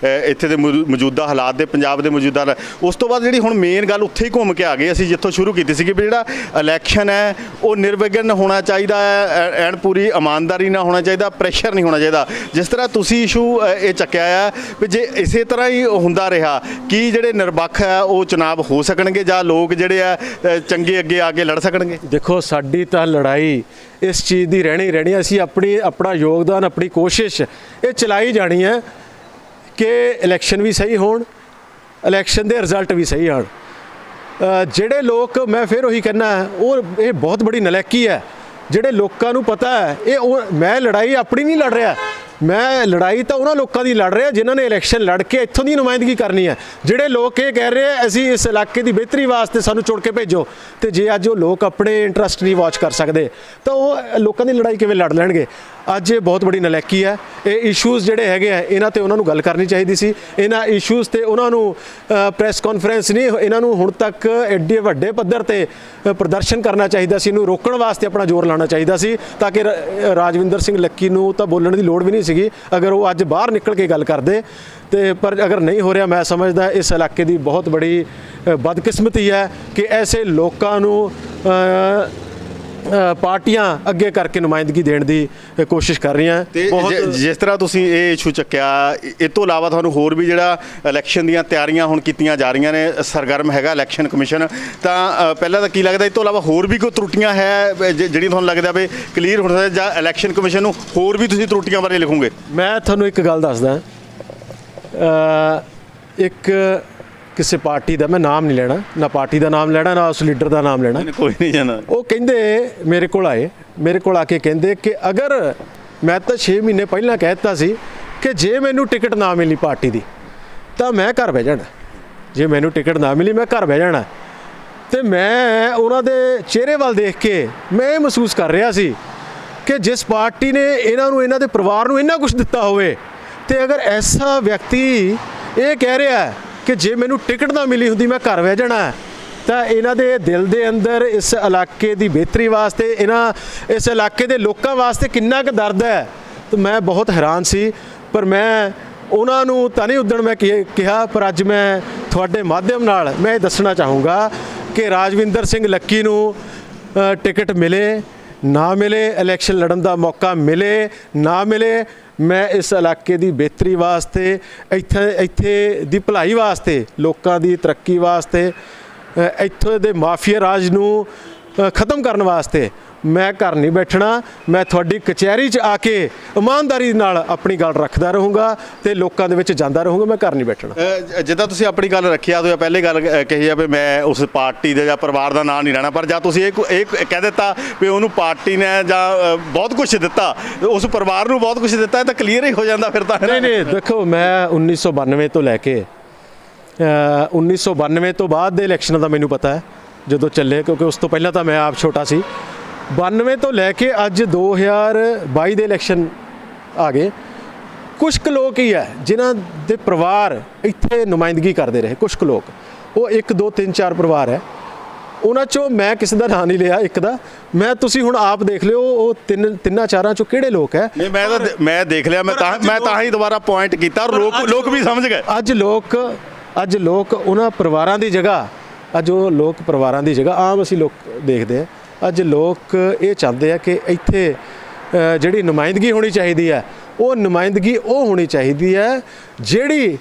ਇੱਥੇ ਦੇ ਮੌਜੂਦਾ ਹਾਲਾਤ ਦੇ, ਪੰਜਾਬ ਦੇ ਮੌਜੂਦਾ, ਉਸ ਤੋਂ ਬਾਅਦ ਜਿਹੜੀ ਹੁਣ ਮੇਨ ਗੱਲ ਉੱਥੇ ਹੀ ਘੁੰਮ ਕੇ ਆ ਗਈ, ਅਸੀਂ ਜਿੱਥੋਂ ਸ਼ੁਰੂ ਕੀਤੀ ਸੀ ਕਿ ਜਿਹੜਾ ਇਲੈਕਸ਼ਨ ਹੈ ਉਹ ਨਿਰਵਿਘਨ ਹੋਣਾ ਚਾਹੀਦਾ ਹੈ, ਐਨ ਪੂਰੀ ਇਮਾਨਦਾਰੀ ਨਾਲ ਹੋਣਾ ਚਾਹੀਦਾ, ਪ੍ਰੈਸ਼ਰ ਨਹੀਂ ਹੋਣਾ ਚਾਹੀਦਾ। ਜਿਸ ਤਰ੍ਹਾਂ ਤੁਸੀਂ ਇਸ਼ੂ ਇਹ ਚੱਕਿਆ ਆ ਵੀ ਜੇ ਇਸੇ ਤਰ੍ਹਾਂ ਹੀ ਹੁੰਦਾ ਰਿਹਾ, ਕੀ ਜਿਹੜੇ ਨਿਰਪੱਖ ਹੈ ਉਹ ਚੁਣਾਵ ਹੋ ਸਕਣਗੇ, ਜਾਂ ਲੋਕ ਜਿਹੜੇ ਆ ਚੰਗੇ ਅੱਗੇ ਆ ਕੇ ਲੜ ਸਕਣਗੇ? ਦੇਖੋ, ਸਾਡੀ ਤਾਂ ਲੜਾਈ ਇਸ ਚੀਜ਼ ਦੀ ਰਹਿਣੀ, ਅਸੀਂ ਆਪਣਾ ਯੋਗਦਾਨ, ਆਪਣੀ ਕੋਸ਼ਿਸ਼ ਇਹ ਚਲਾਈ ਜਾਣੀ ਹੈ ਕਿ ਇਲੈਕਸ਼ਨ ਵੀ ਸਹੀ ਹੋਣ, ਇਲੈਕਸ਼ਨ ਦੇ ਰਿਜ਼ਲਟ ਵੀ ਸਹੀ ਆਉਣ। ਜਿਹੜੇ ਲੋਕ, ਮੈਂ ਫਿਰ ਉਹੀ ਕਹਿਣਾ, ਇਹ ਬਹੁਤ ਬੜੀ ਨਲਾਇਕੀ ਹੈ। ਜਿਹੜੇ ਲੋਕਾਂ ਨੂੰ ਪਤਾ ਹੈ ਮੈਂ ਲੜਾਈ ਆਪਣੀ ਨਹੀਂ ਲੜ ਰਿਹਾ, ਮੈਂ ਲੜਾਈ ਤਾਂ ਉਹਨਾਂ ਲੋਕਾਂ ਦੀ ਲੜ ਰਿਹਾ ਜਿਨ੍ਹਾਂ ਨੇ ਇਲੈਕਸ਼ਨ ਲੜ ਕੇ ਇੱਥੋਂ ਦੀ ਨੁਮਾਇੰਦਗੀ ਕਰਨੀ ਹੈ। ਜਿਹੜੇ ਲੋਕ ਇਹ ਕਹਿ ਰਹੇ ਆ ਅਸੀਂ ਇਸ ਇਲਾਕੇ ਦੀ ਬਿਹਤਰੀ ਵਾਸਤੇ ਸਾਨੂੰ ਚੁਣ ਕੇ ਭੇਜੋ, ਤੇ ਜੇ ਅੱਜ ਉਹ ਲੋਕ ਆਪਣੇ ਇੰਟਰਸਟ ਨਹੀਂ ਵਾਚ ਕਰ ਸਕਦੇ ਤਾਂ ਉਹ ਲੋਕਾਂ ਦੀ ਲੜਾਈ ਕਿਵੇਂ ਲੜ ਲੈਣਗੇ? ਅੱਜ ਇਹ ਬਹੁਤ ਬੜੀ ਨਲਾਇਕੀ ਹੈ। ਇਹ ਇਸ਼ੂਜ਼ ਜਿਹੜੇ ਹੈਗੇ ਆ, ਇਹਨਾਂ ਤੇ ਉਹਨਾਂ ਨੂੰ ਗੱਲ ਕਰਨੀ ਚਾਹੀਦੀ ਸੀ। ਇਹਨਾਂ ਇਸ਼ੂਜ਼ ਤੇ ਉਹਨਾਂ ਨੂੰ ਪ੍ਰੈਸ ਕਾਨਫਰੰਸ ਨਹੀਂ, ਇਹਨਾਂ ਨੂੰ ਹੁਣ ਤੱਕ ਐਡੇ ਵੱਡੇ ਪੱਧਰ ਤੇ ਪ੍ਰਦਰਸ਼ਨ ਕਰਨਾ ਚਾਹੀਦਾ ਸੀ, ਇਹਨੂੰ ਰੋਕਣ ਵਾਸਤੇ ਆਪਣਾ ਜ਼ੋਰ ਲਾਉਣਾ ਚਾਹੀਦਾ ਸੀ, ਤਾਂ ਕਿ ਰਾਜਵਿੰਦਰ ਸਿੰਘ ਲੱਕੀ ਨੂੰ ਤਾਂ ਬੋਲਣ ਦੀ ਲੋੜ ਵੀ ਨਹੀਂ ਸੀਗੀ ਅਗਰ ਉਹ ਅੱਜ ਬਾਹਰ ਨਿਕਲ ਕੇ ਗੱਲ ਕਰਦੇ। ਤੇ ਪਰ ਅਗਰ ਨਹੀਂ ਹੋ ਰਿਹਾ, ਮੈਂ ਸਮਝਦਾ ਇਸ ਇਲਾਕੇ ਦੀ ਬਹੁਤ ਬੜੀ ਬਦਕਿਸਮਤੀ ਹੈ ਕਿ ਐਸੇ ਲੋਕਾਂ ਨੂੰ ਪਾਰਟੀਆਂ ਅੱਗੇ ਕਰਕੇ ਨੁਮਾਇੰਦਗੀ ਦੇਣ ਦੀ ਕੋਸ਼ਿਸ਼ ਕਰ ਰਹੀਆਂ। ਤੇ ਜਿਸ ਤਰ੍ਹਾਂ ਤੁਸੀਂ ਇਹ ਇਸ਼ੂ ਚੱਕਿਆ, ਇਹ ਤੋਂ ਇਲਾਵਾ ਤੁਹਾਨੂੰ ਹੋਰ ਵੀ ਜਿਹੜਾ ਇਲੈਕਸ਼ਨ ਦੀਆਂ ਤਿਆਰੀਆਂ ਹੁਣ ਕੀਤੀਆਂ ਜਾ ਰਹੀਆਂ ਨੇ, ਸਰਗਰਮ ਹੈਗਾ ਇਲੈਕਸ਼ਨ ਕਮਿਸ਼ਨ, ਤਾਂ ਪਹਿਲਾਂ ਤਾਂ ਕੀ ਲੱਗਦਾ ਇਹ ਤੋਂ ਇਲਾਵਾ ਹੋਰ ਵੀ ਕੋਈ ਤਰੁੱਟੀਆਂ ਹੈ ਜਿਹੜੀ ਤੁਹਾਨੂੰ ਲੱਗਦਾ ਵੀ ਕਲੀਅਰ ਹੋ ਸਕਦਾ, ਜਾਂ ਇਲੈਕਸ਼ਨ ਕਮਿਸ਼ਨ ਨੂੰ ਹੋਰ ਵੀ ਤੁਸੀਂ ਤਰੁੱਟੀਆਂ ਬਾਰੇ ਲਿਖੋਗੇ? ਮੈਂ ਤੁਹਾਨੂੰ ਇੱਕ ਗੱਲ ਦੱਸਦਾ, ਇੱਕ ਕਿਸੇ ਪਾਰਟੀ ਦਾ ਮੈਂ ਨਾਮ ਨਹੀਂ ਲੈਣਾ, ਨਾ ਪਾਰਟੀ ਦਾ ਨਾਮ ਲੈਣਾ, ਨਾ ਉਸ ਲੀਡਰ ਦਾ ਨਾਮ ਲੈਣਾ, ਕੋਈ ਨਹੀਂ ਜਾਣਾ। ਉਹ ਕਹਿੰਦੇ ਮੇਰੇ ਕੋਲ ਆ ਕੇ ਕਹਿੰਦੇ ਕਿ ਅਗਰ ਮੈਂ ਤਾਂ 6 ਮਹੀਨੇ ਪਹਿਲਾਂ ਕਹਿ ਦਿੱਤਾ ਸੀ ਕਿ ਜੇ ਮੈਨੂੰ ਟਿਕਟ ਨਾ ਮਿਲੀ ਪਾਰਟੀ ਦੀ ਤਾਂ ਮੈਂ ਘਰ ਬਹਿ ਜਾਣਾ, ਜੇ ਮੈਨੂੰ ਟਿਕਟ ਨਾ ਮਿਲੀ ਮੈਂ ਘਰ ਬਹਿ ਜਾਣਾ। ਤੇ ਮੈਂ ਉਹਨਾਂ ਦੇ ਚਿਹਰੇ ਵੱਲ ਦੇਖ ਕੇ ਮੈਂ ਇਹ ਮਹਿਸੂਸ ਕਰ ਰਿਹਾ ਸੀ ਕਿ ਜਿਸ ਪਾਰਟੀ ਨੇ ਇਹਨਾਂ ਦੇ ਪਰਿਵਾਰ ਨੂੰ ਇੰਨਾ ਕੁਝ ਦਿੱਤਾ ਹੋਵੇ, ਤੇ ਅਗਰ ਐਸਾ ਵਿਅਕਤੀ ਇਹ ਕਹਿ ਰਿਹਾ ਕਿ ਜੇ ਮੈਨੂੰ ਟਿਕਟ ਨਾ ਮਿਲੀ ਹੁੰਦੀ ਮੈਂ ਘਰ ਬਹਿ ਜਾਣਾ, ਤਾਂ ਇਹਨਾਂ ਦੇ ਦਿਲ ਦੇ ਅੰਦਰ ਇਸ ਇਲਾਕੇ ਦੀ ਬਿਹਤਰੀ ਵਾਸਤੇ, ਇਸ ਇਲਾਕੇ ਦੇ ਲੋਕਾਂ ਵਾਸਤੇ ਕਿੰਨਾ ਕੁ ਦਰਦ ਹੈ। ਤਾਂ ਮੈਂ ਬਹੁਤ ਹੈਰਾਨ ਸੀ, ਪਰ ਮੈਂ ਉਹਨਾਂ ਨੂੰ ਤਾਂ ਨਹੀਂ ਉਦਣ ਮੈਂ ਕਿਹਾ, ਪਰ ਅੱਜ ਮੈਂ ਤੁਹਾਡੇ ਮਾਧਿਅਮ ਨਾਲ ਮੈਂ ਇਹ ਦੱਸਣਾ ਚਾਹੂੰਗਾ ਕਿ ਰਾਜਵਿੰਦਰ ਸਿੰਘ ਲੱਕੀ ਨੂੰ ਟਿਕਟ ਮਿਲੇ ਨਾ ਮਿਲੇ, ਇਲੈਕਸ਼ਨ ਲੜਨ ਦਾ ਮੌਕਾ ਮਿਲੇ ਨਾ ਮਿਲੇ, ਮੈਂ ਇਸ ਇਲਾਕੇ ਦੀ ਬਿਹਤਰੀ ਵਾਸਤੇ, ਇੱਥੇ ਦੀ ਭਲਾਈ ਵਾਸਤੇ, ਲੋਕਾਂ ਦੀ ਤਰੱਕੀ ਵਾਸਤੇ, ਇੱਥੋਂ ਦੇ ਮਾਫੀਆ ਰਾਜ ਨੂੰ ਖਤਮ ਕਰਨ ਵਾਸਤੇ ਮੈਂ ਘਰ ਨਹੀਂ ਬੈਠਣਾ। ਮੈਂ ਤੁਹਾਡੀ ਕਚਹਿਰੀ 'ਚ ਆ ਕੇ ਇਮਾਨਦਾਰੀ ਨਾਲ ਆਪਣੀ ਗੱਲ ਰੱਖਦਾ ਰਹੂੰਗਾ ਤੇ ਲੋਕਾਂ ਦੇ ਵਿੱਚ ਜਾਂਦਾ ਰਹੂੰਗਾ। ਮੈਂ ਘਰ ਨਹੀਂ ਬੈਠਣਾ। ਜਿੱਦਾਂ ਤੁਸੀਂ ਆਪਣੀ ਗੱਲ ਰੱਖੀ ਆ, ਤੁਸੀਂ ਪਹਿਲੇ ਗੱਲ ਕਹੀ ਆ ਵੀ ਮੈਂ ਉਸ ਪਾਰਟੀ ਦੇ ਜਾਂ ਪਰਿਵਾਰ ਦਾ ਨਾਂ ਨਹੀਂ ਲੈਣਾ, ਪਰ ਜਾਂ ਤੁਸੀਂ ਇਹ ਕਹਿ ਦਿੱਤਾ ਵੀ ਉਹਨੂੰ ਪਾਰਟੀ ਨੇ ਜਾਂ ਬਹੁਤ ਕੁਝ ਦਿੱਤਾ, ਉਸ ਪਰਿਵਾਰ ਨੂੰ ਬਹੁਤ ਕੁਝ ਦਿੱਤਾ, ਤਾਂ ਕਲੀਅਰ ਹੀ ਹੋ ਜਾਂਦਾ ਫਿਰ ਤਾਂ। ਨਹੀਂ, ਦੇਖੋ, ਮੈਂ 1992 ਤੋਂ ਲੈ ਕੇ 1992 ਤੋਂ ਬਾਅਦ ਦੇ ਇਲੈਕਸ਼ਨਾਂ ਦਾ ਮੈਨੂੰ ਪਤਾ ਹੈ ਜਦੋਂ ਚੱਲੇ, ਕਿਉਂਕਿ ਉਸ ਤੋਂ ਪਹਿਲਾਂ ਤਾਂ ਮੈਂ ਆਪ ਛੋਟਾ ਸੀ। 92 ਤੋਂ ਲੈ ਕੇ ਅੱਜ 2022 ਦੇ ਇਲੈਕਸ਼ਨ ਆ ਗਏ। ਕੁਛ ਕੁ ਲੋਕ ਹੀ ਹੈ ਜਿਨ੍ਹਾਂ ਦੇ ਪਰਿਵਾਰ ਇੱਥੇ ਨੁਮਾਇੰਦਗੀ ਕਰਦੇ ਰਹੇ, ਕੁਛ ਕੁ ਲੋਕ, ਉਹ 1 2 3 4 ਪਰਿਵਾਰ ਹੈ। ਉਹਨਾਂ 'ਚੋਂ ਮੈਂ ਕਿਸੇ ਦਾ ਨਾਂ ਨਹੀਂ ਲਿਆ, ਇੱਕ ਦਾ ਮੈਂ, ਤੁਸੀਂ ਹੁਣ ਆਪ ਦੇਖ ਲਿਓ ਉਹ ਤਿੰਨਾਂ ਚਾਰਾਂ 'ਚੋਂ ਕਿਹੜੇ ਲੋਕ ਹੈ। ਨਹੀਂ, ਮੈਂ ਦੇਖ ਲਿਆ, ਮੈਂ ਤਾਂ ਹੀ ਦੁਬਾਰਾ ਪੁਆਇੰਟ ਕੀਤਾ, ਲੋਕ ਵੀ ਸਮਝ ਗਏ। ਅੱਜ ਲੋਕ ਉਹਨਾਂ ਪਰਿਵਾਰਾਂ ਦੀ ਜਗ੍ਹਾ, ਅੱਜ ਉਹ ਲੋਕ ਪਰਿਵਾਰਾਂ ਦੀ ਜਗ੍ਹਾ ਆਮ ਅਸੀਂ ਲੋਕ ਦੇਖਦੇ ਹਾਂ। ਅੱਜ ਲੋਕ ਇਹ ਚਾਹੁੰਦੇ ਆ ਕਿ ਇੱਥੇ ਜਿਹੜੀ ਨੁਮਾਇੰਦਗੀ ਹੋਣੀ ਚਾਹੀਦੀ ਹੈ, ਉਹ ਨੁਮਾਇੰਦਗੀ ਉਹ ਹੋਣੀ ਚਾਹੀਦੀ ਹੈ ਜਿਹੜੀ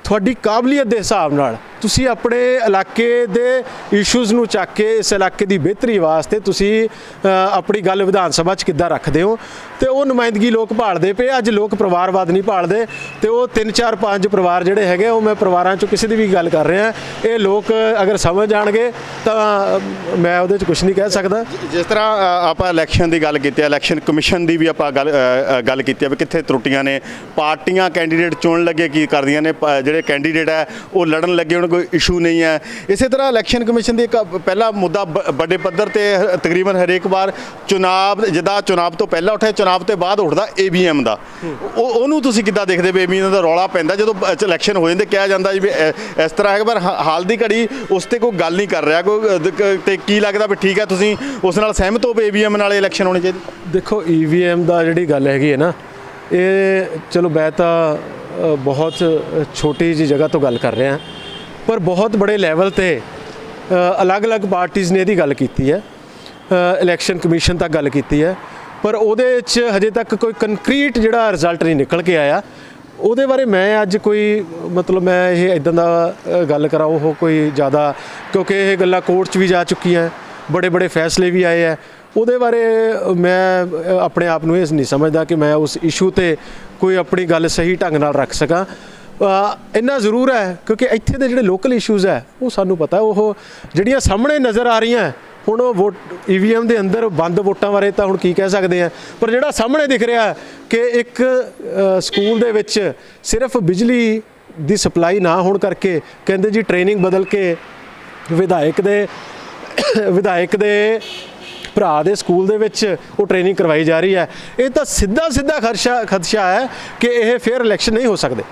ਤੁਹਾਡੀ ਕਾਬਲੀਅਤ ਦੇ ਹਿਸਾਬ ਨਾਲ ਤੁਸੀਂ ਆਪਣੇ ਇਲਾਕੇ ਦੇ ਇਸ਼ੂਜ਼ ਨੂੰ ਚੱਕ ਕੇ ਇਸ ਇਲਾਕੇ ਦੀ ਬਿਹਤਰੀ ਵਾਸਤੇ ਤੁਸੀਂ ਆਪਣੀ ਗੱਲ ਵਿਧਾਨ ਸਭਾ 'ਚ ਕਿੱਦਾਂ ਰੱਖਦੇ ਹੋ, ਤੇ ਉਹ ਨੁਮਾਇੰਦਗੀ ਲੋਕ ਭਾਲਦੇ ਪਏ। ਅੱਜ ਲੋਕ ਪਰਿਵਾਰਵਾਦ ਨਹੀਂ ਭਾਲਦੇ, ਤੇ ਉਹ 3 4 5 ਪਰਿਵਾਰ ਜਿਹੜੇ ਹੈਗੇ, ਉਹ ਮੈਂ ਪਰਿਵਾਰਾਂ 'ਚੋਂ ਕਿਸੇ ਦੀ ਵੀ ਗੱਲ ਕਰ ਰਿਹਾ, ਇਹ ਲੋਕ ਅਗਰ ਸਮਝ ਜਾਣਗੇ ਤਾਂ ਮੈਂ ਉਹਦੇ 'ਚ ਕੁਝ ਨਹੀਂ ਕਹਿ ਸਕਦਾ। ਜਿਸ ਤਰ੍ਹਾਂ ਆਪਾਂ ਇਲੈਕਸ਼ਨ ਦੀ ਗੱਲ ਕੀਤੀ ਹੈ, ਇਲੈਕਸ਼ਨ ਕਮਿਸ਼ਨ ਦੀ ਵੀ ਆਪਾਂ ਗੱਲ ਕੀਤੀ ਹੈ ਵੀ ਕਿੱਥੇ ਤਰੁੱਟੀਆਂ ਨੇ। ਪਾਰਟੀਆਂ ਕੈਂਡੀਡੇਟ ਚੁਣਨ ਲੱਗੇ ਕੀ ਕਰਦੀਆਂ ਨੇ, ਜਿਹੜੇ ਕੈਂਡੀਡੇਟ ਹੈ ਉਹ ਲੜਨ ਲੱਗੇ, ਉਹਨਾਂ ਕੋਈ ਇਸ਼ੂ ਨਹੀਂ ਹੈ। ਇਸੇ ਤਰ੍ਹਾਂ ਇਲੈਕਸ਼ਨ ਕਮਿਸ਼ਨ ਦੀ ਇੱਕ ਪਹਿਲਾ ਮੁੱਦਾ ਵੱਡੇ ਪੱਧਰ ਤੇ ਤਕਰੀਬਨ ਹਰੇਕ ਵਾਰ ਚੁਣਾਵ, ਜਿੱਦਾਂ ਚੁਣਾਵ ਤੋਂ ਪਹਿਲਾਂ ਉੱਠਿਆ, ਚੁਣਾਵ ਤੋਂ ਬਾਅਦ ਉੱਠਦਾ AVM ਦਾ। ਉਹਨੂੰ ਤੁਸੀਂ ਕਿੱਦਾਂ ਦੇਖਦੇ ਵੀ AVM ਦਾ ਰੌਲਾ ਪੈਂਦਾ ਜਦੋਂ ਇਲੈਕਸ਼ਨ ਹੋ ਜਾਂਦੇ, ਕਿਹਾ ਜਾਂਦਾ ਜੀ ਵੀ ਇਸ ਤਰ੍ਹਾਂ ਹੈਗਾ, ਪਰ ਹਾਲ ਦੀ ਘੜੀ ਉਸ ਤੇ ਕੋਈ ਗੱਲ ਨਹੀਂ ਕਰ ਰਿਹਾ ਕੋਈ, ਤੇ ਕੀ ਲੱਗਦਾ ਵੀ ਠੀਕ ਹੈ, ਤੁਸੀਂ ਉਸ ਨਾਲ ਸਹਿਮਤ ਹੋ ਵੀ AVM ਨਾਲ ਇਲੈਕਸ਼ਨ ਹੋਣੀ ਚਾਹੀਦੀ? ਦੇਖੋ, EVM ਦਾ ਜਿਹੜੀ ਗੱਲ ਹੈਗੀ ਹੈ ਨਾ, ਇਹ ਚਲੋ ਮੈਂ ਤਾਂ ਬਹੁਤ ਛੋਟੀ ਜਿਹੀ ਜਗ੍ਹਾ ਤੋਂ ਗੱਲ ਕਰ ਰਿਹਾ, ਪਰ ਬਹੁਤ ਬੜੇ ਲੈਵਲ ਤੇ ਅਲੱਗ-ਅਲੱਗ ਪਾਰਟੀਆਂ ਨੇ ਇਹਦੀ ਗੱਲ ਕੀਤੀ ਹੈ, ਇਲੈਕਸ਼ਨ ਕਮਿਸ਼ਨ ਤੱਕ ਗੱਲ ਕੀਤੀ ਹੈ, ਪਰ ਉਹਦੇ 'ਚ ਹਜੇ ਤੱਕ ਕੋਈ ਕੰਕਰੀਟ ਜਿਹੜਾ ਰਿਜ਼ਲਟ ਨਹੀਂ ਨਿਕਲ ਕੇ ਆਇਆ। ਉਹਦੇ ਬਾਰੇ ਮੈਂ ਅੱਜ ਕੋਈ ਮਤਲਬ ਮੈਂ ਇਹ ਇੱਦਾਂ ਦਾ ਗੱਲ ਕਰਾਂ ਉਹ ਕੋਈ ਜ਼ਿਆਦਾ, ਕਿਉਂਕਿ ਇਹ ਗੱਲਾਂ ਕੋਰਟ 'ਚ ਵੀ ਜਾ ਚੁੱਕੀਆਂ, ਬੜੇ ਫੈਸਲੇ ਵੀ ਆਏ ਹੈ। ਉਹਦੇ ਬਾਰੇ ਮੈਂ ਆਪਣੇ ਆਪ ਨੂੰ ਇਹ ਨਹੀਂ ਸਮਝਦਾ ਕਿ ਮੈਂ ਉਸ ਇਸ਼ੂ 'ਤੇ ਕੋਈ ਆਪਣੀ ਗੱਲ ਸਹੀ ਢੰਗ ਨਾਲ ਰੱਖ ਸਕਾਂ। ਇੰਨਾ ਜ਼ਰੂਰ ਹੈ ਕਿਉਂਕਿ ਇੱਥੇ ਦੇ ਜਿਹੜੇ ਲੋਕਲ ਇਸ਼ੂਜ਼ ਹੈ ਉਹ ਸਾਨੂੰ ਪਤਾ, ਉਹ ਜਿਹੜੀਆਂ ਸਾਹਮਣੇ ਨਜ਼ਰ ਆ ਰਹੀਆਂ ਹੁਣ, ਉਹ EVM ਦੇ ਅੰਦਰ ਬੰਦ ਵੋਟਾਂ ਬਾਰੇ ਤਾਂ ਹੁਣ ਕੀ ਕਹਿ ਸਕਦੇ ਆ, ਪਰ ਜਿਹੜਾ ਸਾਹਮਣੇ ਦਿਖ ਰਿਹਾ ਕਿ ਇੱਕ ਸਕੂਲ ਦੇ ਵਿੱਚ ਸਿਰਫ ਬਿਜਲੀ ਦੀ ਸਪਲਾਈ ਨਾ ਹੋਣ ਕਰਕੇ ਕਹਿੰਦੇ ਜੀ ਟ੍ਰੇਨਿੰਗ ਬਦਲ ਕੇ ਵਿਧਾਇਕ ਦੇ ਭਰਾ ਦੇ ਸਕੂਲ ਦੇ ਵਿੱਚ ਉਹ ਟ੍ਰੇਨਿੰਗ ਕਰਵਾਈ ਜਾ ਰਹੀ ਹੈ। ਇਹ ਤਾਂ ਸਿੱਧਾ ਖਦਸ਼ਾ ਹੈ ਕਿ ਇਹ ਫੇਅਰ ਇਲੈਕਸ਼ਨ ਨਹੀਂ ਹੋ ਸਕਦੇ।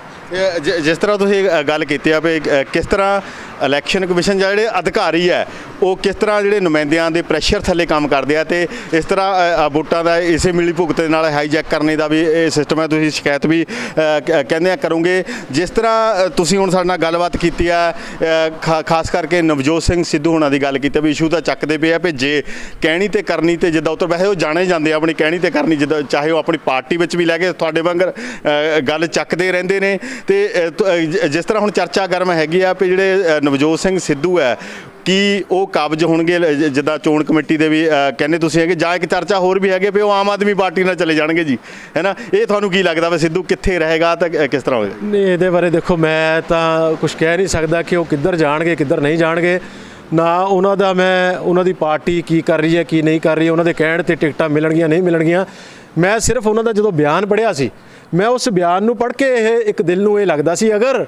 ਜਿਸ ਤਰ੍ਹਾਂ ਤੁਸੀਂ ਗੱਲ ਕੀਤੀ ਆ ਵੀ ਕਿਸ ਤਰ੍ਹਾਂ ਇਲੈਕਸ਼ਨ ਕਮਿਸ਼ਨ ਜਿਹੜੇ ਅਧਿਕਾਰੀ ਹੈ ਉਹ ਕਿਸ ਤਰ੍ਹਾਂ ਜਿਹੜੇ ਨੁਮਾਇੰਦਿਆਂ ਦੇ ਪ੍ਰੈਸ਼ਰ ਥੱਲੇ ਕੰਮ ਕਰਦੇ ਆ, ਤੇ ਇਸ ਤਰ੍ਹਾਂ ਵੋਟਾਂ ਦਾ ਇਸੇ ਮਿਲੀ ਭੁਗਤ ਦੇ ਨਾਲ ਹਾਈਜੈਕ ਕਰਨੇ ਦਾ ਵੀ ਇਹ ਸਿਸਟਮ ਹੈ। ਤੁਸੀਂ ਸ਼ਿਕਾਇਤ ਵੀ ਕਹਿੰਦੇ ਆ ਕਰੋਗੇ। ਜਿਸ ਤਰ੍ਹਾਂ ਤੁਸੀਂ ਹੁਣ ਸਾਡੇ ਨਾਲ ਗੱਲਬਾਤ ਕੀਤੀ ਆ, ਖਾਸ ਕਰਕੇ ਨਵਜੋਤ ਸਿੰਘ ਸਿੱਧੂ ਹੋਣਾ ਦੀ ਗੱਲ ਕੀਤੀ ਵੀ ਇਸ਼ੂ ਤਾਂ ਚੱਕਦੇ ਪਏ ਆ ਵੀ ਜੇ ਕਹਿਣੀ ਤੇ ਕਰਨੀ, ਤੇ ਜਿੱਦਾਂ ਉੱਤਰ ਵੈਸੇ ਉਹ ਜਾਣੇ ਜਾਂਦੇ ਆ ਆਪਣੀ ਕਹਿਣੀ ਤੇ ਕਰਨੀ, ਜਿੱਦਾਂ ਚਾਹੇ ਉਹ ਆਪਣੀ ਪਾਰਟੀ ਵਿੱਚ ਵੀ ਲੈ ਕੇ ਤੁਹਾਡੇ ਵਾਂਗਰ ਗੱਲ ਚੱਕਦੇ ਰਹਿੰਦੇ ਨੇ। ਤੇ ਜਿਸ ਤਰ੍ਹਾਂ ਹੁਣ ਚਰਚਾ ਗਰਮ ਹੈਗੀ ਆ ਵੀ ਜਿਹੜੇ ਨਵਜੋਤ ਸਿੰਘ ਸਿੱਧੂ ਹੈ ਕੀ ਉਹ ਕਾਬਜ਼ ਹੋਣਗੇ, ਜਿੱਦਾਂ ਚੋਣ ਕਮੇਟੀ ਦੇ ਵੀ ਕਹਿੰਦੇ ਤੁਸੀਂ ਹੈਗੇ, ਜਾਂ ਇੱਕ ਚਰਚਾ ਹੋਰ ਵੀ ਹੈਗੇ ਵੀ ਉਹ ਆਮ ਆਦਮੀ ਪਾਰਟੀ ਨਾਲ ਚਲੇ ਜਾਣਗੇ ਜੀ, ਹੈ ਨਾ? ਇਹ ਤੁਹਾਨੂੰ ਕੀ ਲੱਗਦਾ ਵੀ ਸਿੱਧੂ ਕਿੱਥੇ ਰਹੇਗਾ ਤਾਂ ਕਿਸ ਤਰ੍ਹਾਂ ਹੋਏਗਾ? ਨਹੀਂ, ਇਹਦੇ ਬਾਰੇ ਦੇਖੋ ਮੈਂ ਤਾਂ ਕੁਝ ਕਹਿ ਨਹੀਂ ਸਕਦਾ ਕਿ ਉਹ ਕਿੱਧਰ ਜਾਣਗੇ ਕਿੱਧਰ ਨਹੀਂ ਜਾਣਗੇ, ਨਾ ਉਹਨਾਂ ਦੀ ਪਾਰਟੀ ਕੀ ਕਰ ਰਹੀ ਹੈ ਕੀ ਨਹੀਂ ਕਰ ਰਹੀ, ਉਹਨਾਂ ਦੇ ਕਹਿਣ ਤੇ ਟਿਕਟਾਂ ਮਿਲਣਗੀਆਂ ਨਹੀਂ ਮਿਲਣਗੀਆਂ। ਮੈਂ ਸਿਰਫ ਉਹਨਾਂ ਦਾ ਜਦੋਂ ਬਿਆਨ ਪੜ੍ਹਿਆ ਸੀ, ਮੈਂ ਉਸ ਬਿਆਨ ਨੂੰ ਪੜ੍ਹ ਕੇ ਇਹ ਇੱਕ ਦਿਲ ਨੂੰ ਇਹ ਲੱਗਦਾ ਸੀ, ਅਗਰ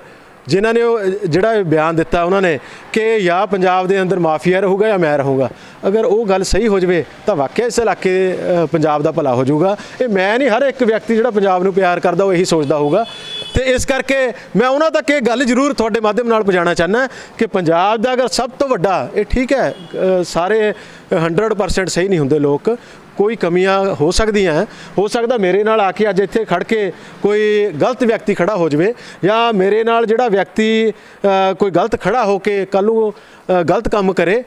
ਜਿਨ੍ਹਾਂ ਨੇ ਉਹ ਜਿਹੜਾ ਬਿਆਨ ਦਿੱਤਾ ਉਹਨਾਂ ਨੇ ਕਿ ਜਾਂ ਪੰਜਾਬ ਦੇ ਅੰਦਰ ਮਾਫੀਆ ਰਹੂਗਾ ਜਾਂ ਮੈਂ ਰਹੂੰਗਾ, ਅਗਰ ਉਹ ਗੱਲ ਸਹੀ ਹੋ ਜਾਵੇ ਤਾਂ ਵਾਕਿਆ ਇਸ ਇਲਾਕੇ ਪੰਜਾਬ ਦਾ ਭਲਾ ਹੋ ਜਾਊਗਾ। ਇਹ ਮੈਂ ਨਹੀਂ, ਹਰ ਇੱਕ ਵਿਅਕਤੀ ਜਿਹੜਾ ਪੰਜਾਬ ਨੂੰ ਪਿਆਰ ਕਰਦਾ ਉਹ ਇਹੀ ਸੋਚਦਾ ਹੋਊਗਾ। ਤੇ ਇਸ ਕਰਕੇ ਮੈਂ ਉਹਨਾਂ ਤੱਕ ਇਹ ਗੱਲ ਜ਼ਰੂਰ ਤੁਹਾਡੇ ਮਾਧਿਅਮ ਨਾਲ ਪਹੁੰਚਾਉਣਾ ਚਾਹੁੰਦਾ ਕਿ ਪੰਜਾਬ ਦਾ ਅਗਰ ਸਭ ਤੋਂ ਵੱਡਾ, ਇਹ ਠੀਕ ਹੈ ਸਾਰੇ 100% ਸਹੀ ਨਹੀਂ ਹੁੰਦੇ ਲੋਕ, ਕੋਈ ਕਮੀਆਂ ਹੋ ਸਕਦੀਆਂ, ਹੋ ਸਕਦਾ ਮੇਰੇ ਨਾਲ ਆ ਕੇ ਅੱਜ ਇੱਥੇ ਖੜ ਕੇ ਕੋਈ ਗਲਤ ਵਿਅਕਤੀ ਖੜਾ ਹੋ ਜਾਵੇ, ਜਾਂ ਮੇਰੇ ਨਾਲ ਜਿਹੜਾ ਵਿਅਕਤੀ ਕੋਈ ਗਲਤ ਖੜਾ ਹੋ ਕੇ ਕੱਲ੍ਹ ਨੂੰ ਗਲਤ ਕੰਮ ਕਰੇ,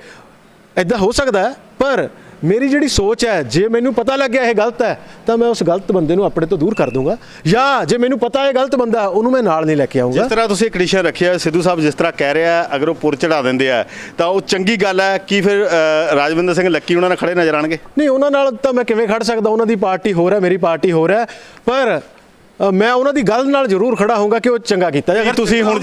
ਇੱਦਾਂ ਹੋ ਸਕਦਾ। ਪਰ ਮੇਰੀ ਜਿਹੜੀ ਸੋਚ ਹੈ, ਜੇ ਮੈਨੂੰ ਪਤਾ ਲੱਗਿਆ ਇਹ ਗਲਤ ਹੈ ਤਾਂ ਮੈਂ ਉਸ ਗਲਤ ਬੰਦੇ ਨੂੰ ਆਪਣੇ ਤੋਂ ਦੂਰ ਕਰ ਦੂੰਗਾ, ਜਾਂ ਜੇ ਮੈਨੂੰ ਪਤਾ ਇਹ ਗਲਤ ਬੰਦਾ ਉਹਨੂੰ ਮੈਂ ਨਾਲ ਨਹੀਂ ਲੈ ਕੇ ਆਊਂਗਾ। ਜਿਸ ਤਰ੍ਹਾਂ ਤੁਸੀਂ ਕੰਡੀਸ਼ਨ ਰੱਖਿਆ ਸਿੱਧੂ ਸਾਹਿਬ ਜਿਸ ਤਰ੍ਹਾਂ ਕਹਿ ਰਿਹਾ, ਅਗਰ ਉਹ ਪੁਰ ਚੜਾ ਦਿੰਦੇ ਆ ਤਾਂ ਉਹ ਚੰਗੀ ਗੱਲ ਹੈ। ਕੀ ਫਿਰ ਰਾਜਵਿੰਦਰ ਸਿੰਘ ਲੱਕੀ ਉਹਨਾਂ ਨਾਲ ਖੜੇ ਨਜ਼ਰ ਆਣਗੇ? ਨਹੀਂ, ਉਹਨਾਂ ਨਾਲ ਤਾਂ ਮੈਂ ਕਿਵੇਂ ਖੜ ਸਕਦਾ? ਉਹਨਾਂ ਦੀ ਪਾਰਟੀ ਹੋਰ ਹੈ, ਮੇਰੀ ਪਾਰਟੀ ਹੋਰ ਹੈ, ਪਰ ਮੈਂ ਉਹਨਾਂ ਦੀ ਗੱਲ ਨਾਲ ਜ਼ਰੂਰ ਖੜਾ ਹੋਊਂਗਾ ਕਿ ਉਹ ਚੰਗਾ ਕੀਤਾ। ਅਗਰ ਤੁਸੀਂ ਹੁਣ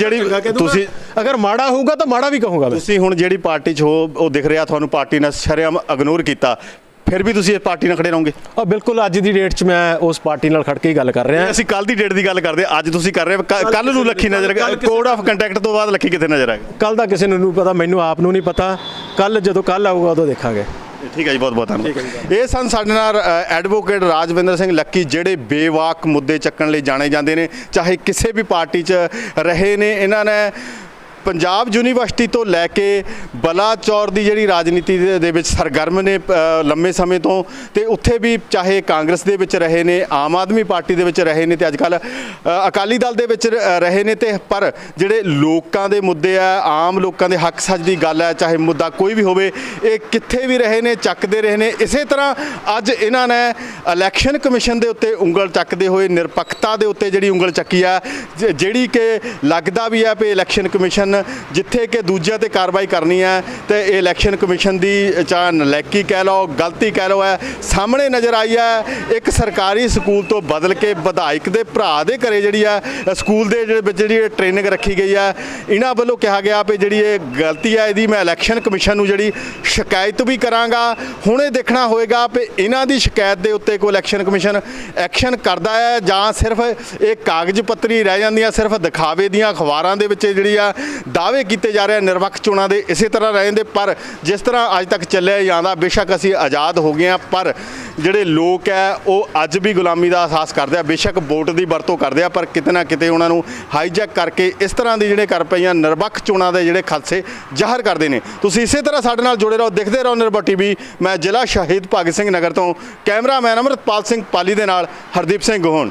ਤੁਸੀਂ ਅਗਰ ਮਾੜਾ ਹੋਊਗਾ ਤਾਂ ਮਾੜਾ ਵੀ ਕਹੂੰਗਾ ਮੈਂ। ਤੁਸੀਂ ਹੁਣ ਜਿਹੜੀ ਪਾਰਟੀ 'ਚ ਹੋ ਉਹ ਦਿਖ ਰਿਹਾ ਤੁਹਾਨੂੰ ਪਾਰਟੀ ਨੇ ਸ਼ਰੇਆਮ ਇਗਨੋਰ ਕੀਤਾ, ਫਿਰ ਵੀ ਤੁਸੀਂ ਇਸ ਪਾਰਟੀ ਨਾਲ ਖੜੇ ਰਹੋਗੇ? ਬਿਲਕੁਲ, ਅੱਜ ਦੀ ਡੇਟ 'ਚ ਮੈਂ ਉਸ ਪਾਰਟੀ ਨਾਲ ਖੜ ਕੇ ਹੀ ਗੱਲ ਕਰ ਰਿਹਾ। ਅਸੀਂ ਕੱਲ ਦੀ ਡੇਟ ਦੀ ਗੱਲ ਕਰਦੇ, ਅੱਜ ਤੁਸੀਂ ਕਰ ਰਹੇ, ਕੱਲ ਨੂੰ ਲੱਖੀ ਨਜ਼ਰ ਕੋਡ ਆਫ ਕੰਟੈਕਟ ਤੋਂ ਬਾਅਦ ਲੱਖੀ ਕਿੱਥੇ ਨਜ਼ਰ ਆਏਗਾ? ਕੱਲ ਦਾ ਕਿਸੇ ਨੂੰ ਨਹੀਂ ਪਤਾ, ਮੈਨੂੰ ਆਪ ਨੂੰ ਨਹੀਂ ਪਤਾ। ਜਦੋਂ ਕੱਲ ਆਊਗਾ ਉਦੋਂ ਦੇਖਾਂਗੇ। ਠੀਕ ਹੈ ਜੀ, ਬਹੁਤ ਬਹੁਤ ਧੰਨਵਾਦ। ਇਹ ਸਨ ਸਾਡੇ ਨਾਲ ਐਡਵੋਕੇਟ ਰਾਜਵਿੰਦਰ ਸਿੰਘ ਲੱਕੀ, ਜਿਹੜੇ ਬੇਵਾਕ ਮੁੱਦੇ ਚੱਕਣ ਲਈ ਜਾਣੇ ਜਾਂਦੇ ਨੇ, ਚਾਹੇ ਕਿਸੇ ਵੀ ਪਾਰਟੀ 'ਚ ਰਹੇ ਨੇ। ਇਹਨਾਂ ਨੇ ਪੰਜਾਬ ਯੂਨੀਵਰਸਿਟੀ ਤੋਂ ਲੈ ਕੇ ਬਲਾਚੌਰ ਦੀ ਜਿਹੜੀ ਰਾਜਨੀਤੀ ਦੇ ਵਿੱਚ ਸਰਗਰਮ ਨੇ ਲੰਮੇ ਸਮੇਂ ਤੋਂ, ਤੇ ਉੱਥੇ ਵੀ ਚਾਹੇ ਕਾਂਗਰਸ ਦੇ ਵਿੱਚ ਰਹੇ ਨੇ, ਆਮ ਆਦਮੀ ਪਾਰਟੀ ਦੇ ਵਿੱਚ ਰਹੇ ਨੇ, ਤੇ ਅੱਜ ਕੱਲ੍ਹ ਅਕਾਲੀ ਦਲ ਦੇ ਵਿੱਚ ਰਹੇ ਨੇ। ਤੇ ਪਰ ਜਿਹੜੇ ਲੋਕਾਂ ਦੇ ਮੁੱਦੇ ਆ, ਆਮ ਲੋਕਾਂ ਦੇ ਹੱਕ ਸੱਚ ਦੀ ਗੱਲ ਹੈ, ਚਾਹੇ ਮੁੱਦਾ ਕੋਈ ਵੀ ਹੋਵੇ, ਇਹ ਕਿੱਥੇ ਵੀ ਰਹੇ ਨੇ, ਚੱਕਦੇ ਰਹੇ ਨੇ। ਇਸੇ ਤਰ੍ਹਾਂ ਅੱਜ ਇਹਨਾਂ ਨੇ ਇਲੈਕਸ਼ਨ ਕਮਿਸ਼ਨ ਦੇ ਉੱਤੇ ਉਂਗਲ ਚੱਕਦੇ ਹੋਏ ਨਿਰਪੱਖਤਾ ਦੇ ਉੱਤੇ ਜਿਹੜੀ ਉਂਗਲ ਚੱਕੀ ਆ, ਜਿਹੜੀ ਕਿ ਲੱਗਦਾ ਵੀ ਹੈ ਵੀ ਇਲੈਕਸ਼ਨ ਕਮਿਸ਼ਨ ਜਿੱਥੇ ਕਿ ਦੂਜਿਆਂ ਤੇ ਕਾਰਵਾਈ ਕਰਨੀ ਹੈ, ਤੇ ਇਹ ਇਲੈਕਸ਼ਨ ਕਮਿਸ਼ਨ ਦੀ ਚਾਹੇ ਨਲਾਇਕੀ ਕਹਿ ਲਓ, ਗਲਤੀ ਕਹਿ ਲਓ, ਹੈ ਸਾਹਮਣੇ ਨਜ਼ਰ ਆਈ ਹੈ। ਇੱਕ ਸਰਕਾਰੀ ਸਕੂਲ ਤੋਂ ਬਦਲ ਕੇ ਵਿਧਾਇਕ ਦੇ ਭਰਾ ਦੇ ਘਰੇ ਜਿਹੜੀ ਆ ਸਕੂਲ ਦੇ ਵਿੱਚ ਜਿਹੜੀ ਟ੍ਰੇਨਿੰਗ ਰੱਖੀ ਗਈ ਹੈ, ਇਹਨਾਂ ਵੱਲੋਂ ਕਿਹਾ ਗਿਆ ਵੀ ਜਿਹੜੀ ਇਹ ਗਲਤੀ ਹੈ, ਇਹਦੀ ਮੈਂ ਇਲੈਕਸ਼ਨ ਕਮਿਸ਼ਨ ਨੂੰ ਜਿਹੜੀ ਸ਼ਿਕਾਇਤ ਵੀ ਕਰਾਂਗਾ। ਹੁਣ ਇਹ ਦੇਖਣਾ ਹੋਏਗਾ ਵੀ ਇਹਨਾਂ ਦੀ ਸ਼ਿਕਾਇਤ ਦੇ ਉੱਤੇ ਕੋਈ ਇਲੈਕਸ਼ਨ ਕਮਿਸ਼ਨ ਐਕਸ਼ਨ ਕਰਦਾ ਹੈ, ਜਾਂ ਸਿਰਫ ਇਹ ਕਾਗਜ਼ ਪੱਤਰੀ ਰਹਿ ਜਾਂਦੀਆਂ, ਸਿਰਫ ਦਿਖਾਵੇ ਦੀਆਂ ਅਖਬਾਰਾਂ ਦੇ ਵਿੱਚ ਜਿਹੜੀ ਆ ਦਾਅਵੇ ਕੀਤੇ ਜਾ ਰਹੇ ਨਿਰਪੱਖ ਚੋਣਾਂ ਦੇ ਇਸੇ ਤਰ੍ਹਾਂ ਰਹੇ ਜਾਂਦੇ। ਪਰ ਜਿਸ ਤਰ੍ਹਾਂ ਅੱਜ ਤੱਕ ਚੱਲਿਆ ਜਾਂਦਾ, ਬੇਸ਼ੱਕ ਅਸੀਂ ਆਜ਼ਾਦ ਹੋ ਗਏ ਹਾਂ, ਪਰ ਜਿਹੜੇ ਲੋਕ ਹੈ ਉਹ ਅੱਜ ਵੀ ਗੁਲਾਮੀ ਦਾ ਅਹਿਸਾਸ ਕਰਦੇ ਆ। ਬੇਸ਼ੱਕ ਵੋਟ ਦੀ ਵਰਤੋਂ ਕਰਦੇ ਆ, ਪਰ ਕਿਤੇ ਨਾ ਕਿਤੇ ਉਹਨਾਂ ਨੂੰ ਹਾਈਜੈਕ ਕਰਕੇ ਇਸ ਤਰ੍ਹਾਂ ਦੀ ਜਿਹੜੇ ਕਰ ਪਈਆਂ ਨਿਰਪੱਖ ਚੋਣਾਂ ਦੇ ਜਿਹੜੇ ਖਾਦਸੇ ਜ਼ਾਹਰ ਕਰਦੇ ਨੇ। ਤੁਸੀਂ ਇਸੇ ਤਰ੍ਹਾਂ ਸਾਡੇ ਨਾਲ ਜੁੜੇ ਰਹੋ, ਦੇਖਦੇ ਰਹੋ ਨਿਰਭੈ ਟੀਵੀ। ਮੈਂ ਜ਼ਿਲ੍ਹਾ ਸ਼ਹੀਦ ਭਗਤ ਸਿੰਘ ਨਗਰ ਤੋਂ ਕੈਮਰਾਮੈਨ ਅਮਰਤਪਾਲ ਸਿੰਘ ਪਾਲੀ ਦੇ ਨਾਲ ਹਰਦੀਪ ਸਿੰਘ ਗੋਹਨ।